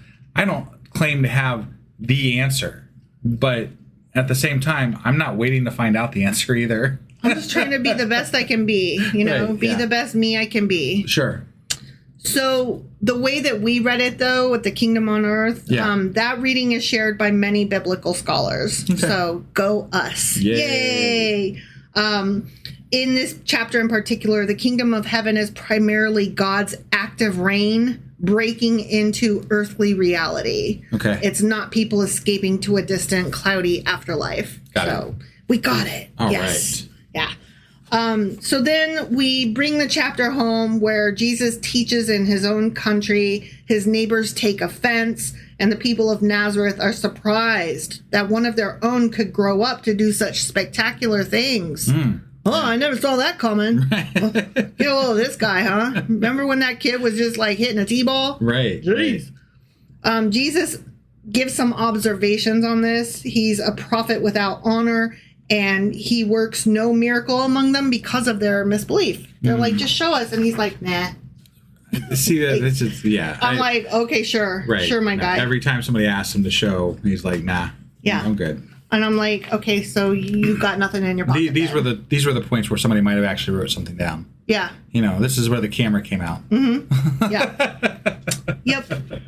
claim to have the answer, but at the same time, I'm not waiting to find out the answer either. I'm just trying to be the best I can be, Right, be the best me I can be. Sure. So the way that we read it, though, with the kingdom on earth, that reading is shared by many biblical scholars. Okay. So go us. Yay. In this chapter in particular, the kingdom of heaven is primarily God's active reign breaking into earthly reality. Okay. It's not people escaping to a distant, cloudy afterlife. Got it. We got it. All yes. right. Yeah. So then we bring the chapter home where Jesus teaches in his own country. His neighbors take offense, and the people of Nazareth are surprised that one of their own could grow up to do such spectacular things. Oh, I never saw that coming. Oh, this guy, huh? Remember when that kid was just like hitting a t-ball? Right. Jeez. Jesus gives some observations on this. He's a prophet without honor, and he works no miracle among them because of their misbelief. They're like, just show us. And he's like, nah. See, that's just, I'm like, okay, sure. Right. Sure, my guy. Every time somebody asks him to show, he's like, nah. Yeah. I'm good. And I'm like, okay, so you got nothing in your pocket. These were the points where somebody might have actually wrote something down. Yeah. This is where the camera came out. Mm-hmm. Yeah. Yep.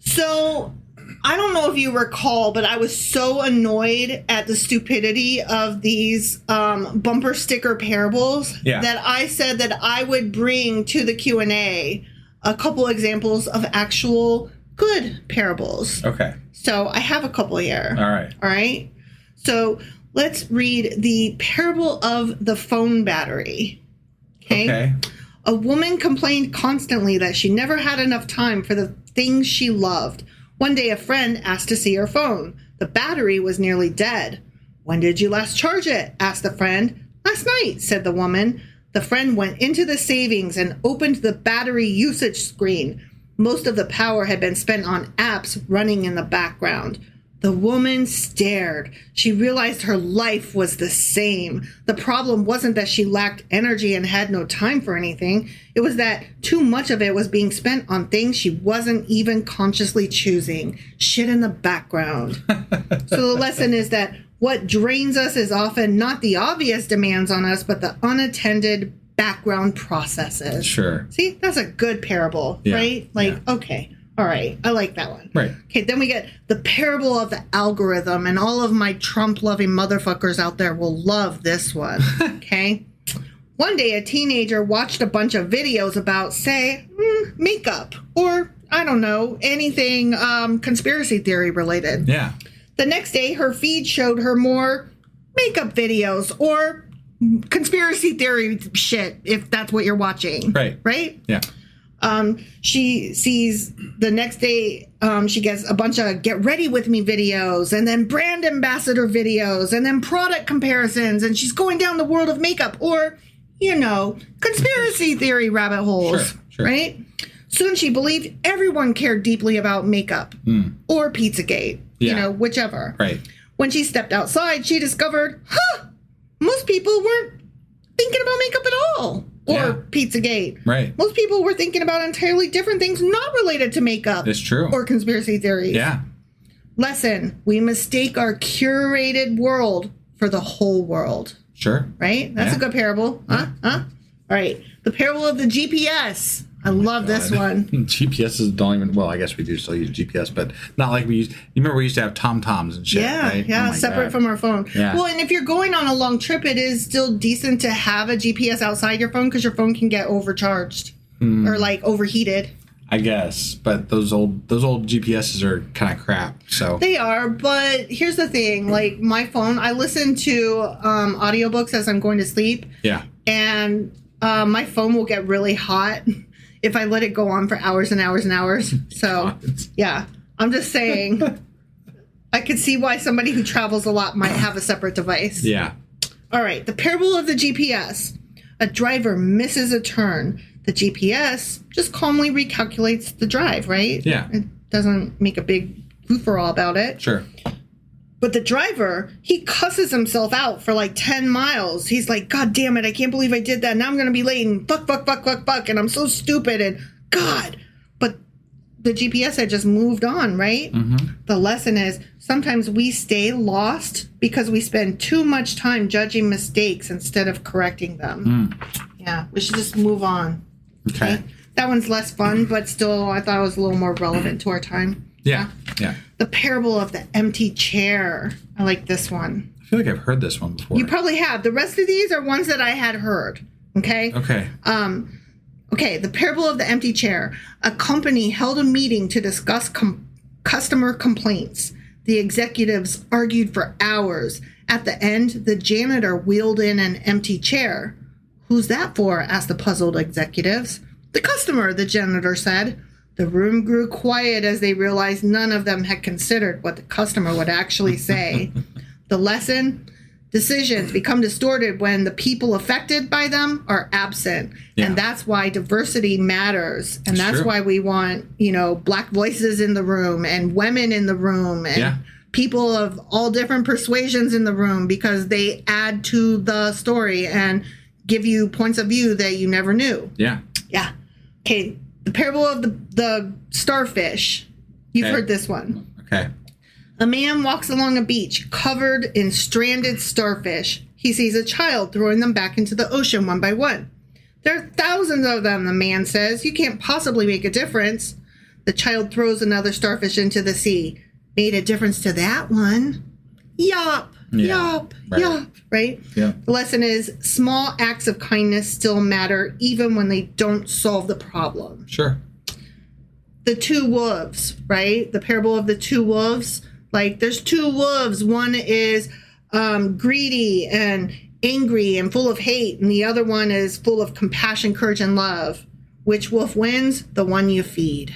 So I don't know if you recall, but I was so annoyed at the stupidity of these bumper sticker parables that I said that I would bring to the Q&A a couple examples of actual good parables. Okay. So I have a couple here. All right. So let's read the parable of the phone battery. Okay. A woman complained constantly that she never had enough time for the things she loved. One day a friend asked to see her phone. The battery was nearly dead. When did you last charge it? Asked the friend. Last night, said the woman. The friend went into the savings and opened the battery usage screen. Most of the power had been spent on apps running in the background. The woman stared. She realized her life was the same. The problem wasn't that she lacked energy and had no time for anything. It was that too much of it was being spent on things she wasn't even consciously choosing. Shit in the background. So the lesson is that what drains us is often not the obvious demands on us, but the unattended background processes. Sure. See, that's a good parable, right? Okay. All right. I like that one. Right. Okay, then we get the parable of the algorithm, and all of my Trump-loving motherfuckers out there will love this one. Okay? One day, a teenager watched a bunch of videos about, say, makeup, or, I don't know, anything conspiracy theory related. Yeah. The next day, her feed showed her more makeup videos, or conspiracy theory shit, if that's what you're watching. Right. Right? Yeah. She sees the next day, she gets a bunch of get ready with me videos, and then brand ambassador videos, and then product comparisons, and she's going down the world of makeup, or, conspiracy theory rabbit holes, sure. Right? Soon she believed everyone cared deeply about makeup, or Pizzagate, whichever. Right. When she stepped outside, she discovered, most people weren't thinking about makeup at all. Or Pizzagate. Right. Most people were thinking about entirely different things not related to makeup. It's true. Or conspiracy theories. Yeah. Lesson. We mistake our curated world for the whole world. Sure. Right? That's a good parable. Huh? All right. The parable of the GPS. I love this one. GPSs don't even, well, I guess we do still use GPS, but not like we used, you remember we used to have TomToms and shit, right? Yeah, Oh separate from our phone. Yeah. Well, and if you're going on a long trip, it is still decent to have a GPS outside your phone because your phone can get overcharged or overheated. I guess, but those old GPSs are kind of crap, so. They are, but here's the thing. Like, my phone, I listen to audiobooks as I'm going to sleep. Yeah. And my phone will get really hot if I let it go on for hours and hours and hours. So, yeah, I'm just saying, I could see why somebody who travels a lot might have a separate device. Yeah. All right, the parable of the GPS. A driver misses a turn. The GPS just calmly recalculates the drive, right? Yeah. It doesn't make a big free-for-all about it. Sure. But the driver, he cusses himself out for like 10 miles. He's like, God damn it, I can't believe I did that. Now I'm going to be late and fuck, and I'm so stupid and God. But the GPS had just moved on, right? Mm-hmm. The lesson is sometimes we stay lost because we spend too much time judging mistakes instead of correcting them. Yeah, we should just move on. Okay. That one's less fun, but still I thought it was a little more relevant to our time. Yeah. The parable of the empty chair. I like this one. I feel like I've heard this one before. You probably have. The rest of these are ones that I had heard. Okay? Okay. Okay, the parable of the empty chair. A company held a meeting to discuss customer complaints. The executives argued for hours. At the end, the janitor wheeled in an empty chair. Who's that for? Asked the puzzled executives. The customer, the janitor said. The room grew quiet as they realized none of them had considered what the customer would actually say. The lesson? Decisions become distorted when the people affected by them are absent. Yeah. And that's why diversity matters. And that's why we want, black voices in the room and women in the room and people of all different persuasions in the room, because they add to the story and give you points of view that you never knew. Yeah. Yeah. Okay. The parable of the starfish. You've heard this one. Okay. A man walks along a beach covered in stranded starfish. He sees a child throwing them back into the ocean one by one. There are thousands of them, the man says. You can't possibly make a difference. The child throws another starfish into the sea. Made a difference to that one. Yop, yop, yop, right? Yeah. The lesson is small acts of kindness still matter even when they don't solve the problem. Sure. The two wolves, right? The parable of the two wolves. Like, there's two wolves. One is greedy and angry and full of hate, and the other one is full of compassion, courage, and love. Which wolf wins? The one you feed.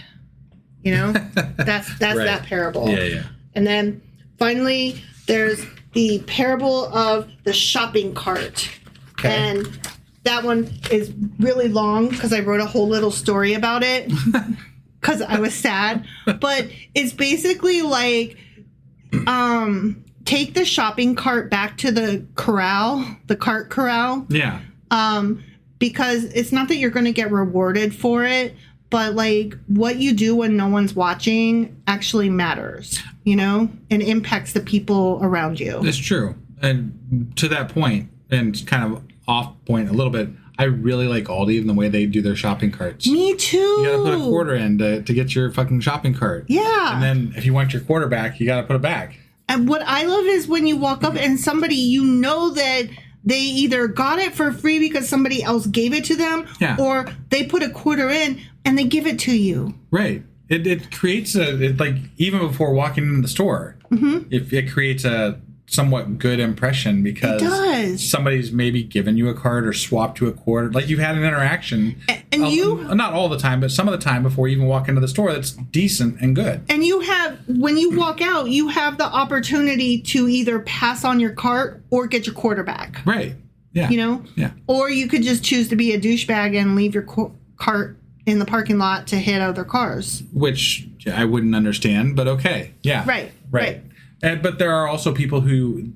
You know? That's right. That parable. Yeah. And then finally, there's the parable of the shopping cart. Okay. And that one is really long because I wrote a whole little story about it because I was sad. But it's basically like, take the shopping cart back to the corral, the cart corral. Yeah. Because it's not that you're going to get rewarded for it, but like what you do when no one's watching actually matters, you know, and impacts the people around you. It's true. And to that point, and kind of off point a little bit, I really like Aldi and the way they do their shopping carts. Me too. You gotta put a quarter in to get your fucking shopping cart. Yeah. And then if you want your quarter back, you gotta put it back. And what I love is when you walk up and somebody, you know that they either got it for free because somebody else gave it to them, or they put a quarter in and they give it to you. Right. It creates like even before walking into the store, it creates a somewhat good impression because somebody's maybe given you a card or swapped you a quarter. Like you've had an interaction. And you... Not all the time, but some of the time before you even walk into the store that's decent and good. And you have, when you walk out, you have the opportunity to either pass on your cart or get your quarter back. Right. Yeah. You know? Yeah. Or you could just choose to be a douchebag and leave your cart in the parking lot to hit other cars. Which I wouldn't understand, but okay. Yeah. Right. But there are also people who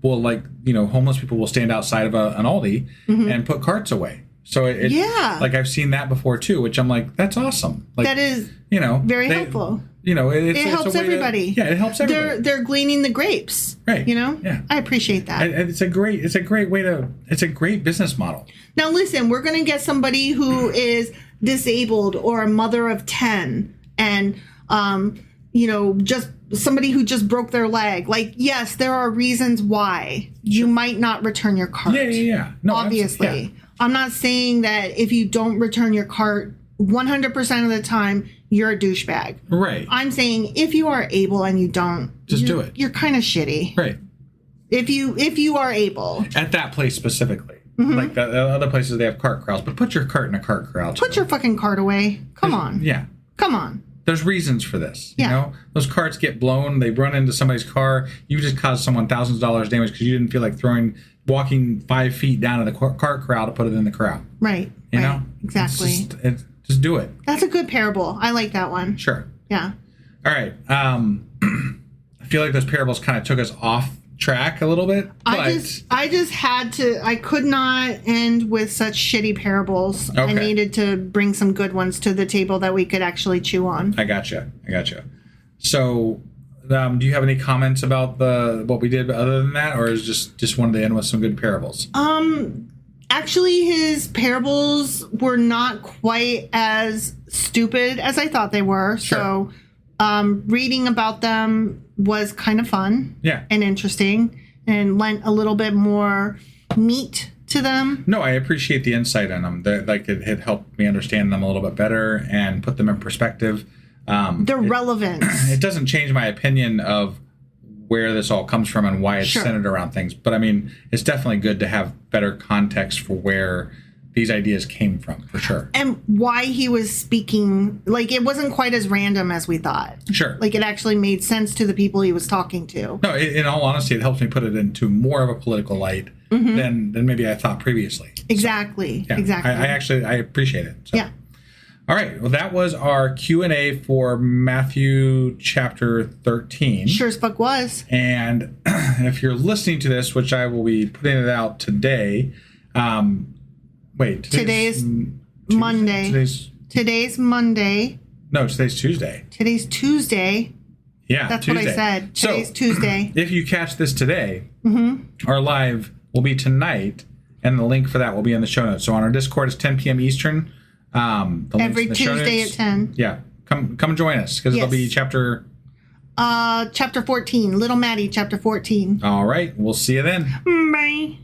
will, like, you know, homeless people will stand outside of an Aldi and put carts away. So like I've seen that before too, which I'm like, that's awesome. Like, that is, you know, very helpful. You know, it helps everybody. It helps everybody. They're gleaning the grapes, right? You know, yeah. I appreciate that. It's a great business model. Now listen, we're gonna get somebody who is disabled or a mother of 10, and you know, just somebody who just broke their leg. Like, yes, there are reasons why you might not return your cart. Yeah. No, obviously. Yeah. I'm not saying that if you don't return your cart 100% of the time, you're a douchebag. Right. I'm saying if you are able and you don't, just do it. You're kind of shitty. Right. If you are able. At that place specifically. Like the other places they have cart corrals, but put your cart in a cart corral too. Put your fucking cart away. Come on. Yeah. Come on. There's reasons for this. You know, those carts get blown. They run into somebody's car. You just caused someone thousands of dollars damage because you didn't feel like walking 5 feet down to the cart corral to put it in the corral. Right. You know? Exactly. Just do it. That's a good parable. I like that one. Sure. Yeah. All right. I feel like those parables kind of took us off track a little bit. I just had to. I could not end with such shitty parables. Okay. I needed to bring some good ones to the table that we could actually chew on. I gotcha. So, do you have any comments about what we did other than that, or is just wanted to end with some good parables? Actually, his parables were not quite as stupid as I thought they were. Sure. So, reading about them was kind of fun. Yeah. And interesting, and lent a little bit more meat to them. No, I appreciate the insight on them. It had helped me understand them a little bit better and put them in perspective. They're relevant. It doesn't change my opinion of where this all comes from and why it's centered around things. But I mean, it's definitely good to have better context for where these ideas came from, for sure. And why he was speaking, like, it wasn't quite as random as we thought. Sure. Like, it actually made sense to the people he was talking to. No, in all honesty, it helps me put it into more of a political light than maybe I thought previously. Exactly. So, yeah, exactly. I appreciate it. So. Yeah. All right. Well, that was our Q&A for Matthew chapter 13. Sure as fuck was. And if you're listening to this, which I will be putting it out today. Today's Monday. Today's Monday. No, today's Tuesday. Today's Tuesday. Yeah, That's Tuesday. what I said. So, Today's Tuesday. If you catch this today, our live will be tonight, and the link for that will be in the show notes. So on our Discord, it's 10 p.m. Eastern. The Every link's in the show Tuesday notes. at 10. Yeah, come join us because it'll be chapter. Chapter 14. Little Maddie, chapter 14. All right, we'll see you then. Bye.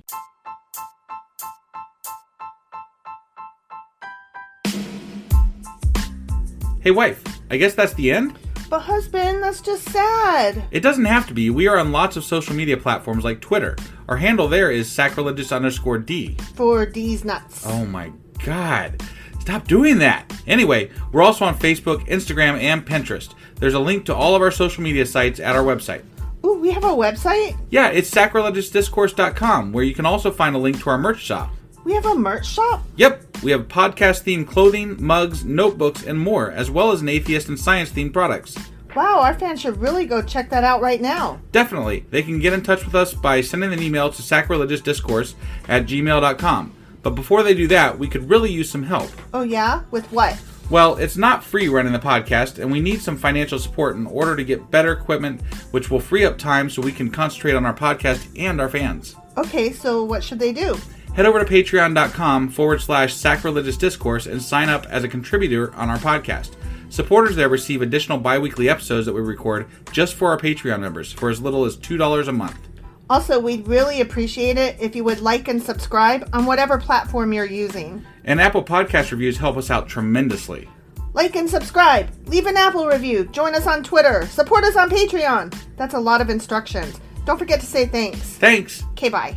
Hey, wife. I guess that's the end. But husband, that's just sad. It doesn't have to be. We are on lots of social media platforms like Twitter. Our handle there is sacrilegious_D. For D's nuts. Oh my God. Stop doing that. Anyway, we're also on Facebook, Instagram, and Pinterest. There's a link to all of our social media sites at our website. Ooh, we have a website? Yeah, it's sacrilegiousdiscourse.com, where you can also find a link to our merch shop. We have a merch shop? Yep, we have podcast-themed clothing, mugs, notebooks, and more, as well as an atheist and science-themed products. Wow, our fans should really go check that out right now. Definitely. They can get in touch with us by sending an email to sacrilegiousdiscourse@gmail.com. But before they do that, we could really use some help. Oh yeah? With what? Well, it's not free running the podcast, and we need some financial support in order to get better equipment, which will free up time so we can concentrate on our podcast and our fans. Okay, so what should they do? Head over to patreon.com/sacrilegiousdiscourse and sign up as a contributor on our podcast. Supporters there receive additional bi-weekly episodes that we record just for our Patreon members for as little as $2 a month. Also, we'd really appreciate it if you would like and subscribe on whatever platform you're using. And Apple Podcast reviews help us out tremendously. Like and subscribe. Leave an Apple review. Join us on Twitter. Support us on Patreon. That's a lot of instructions. Don't forget to say thanks. Thanks. Okay, bye.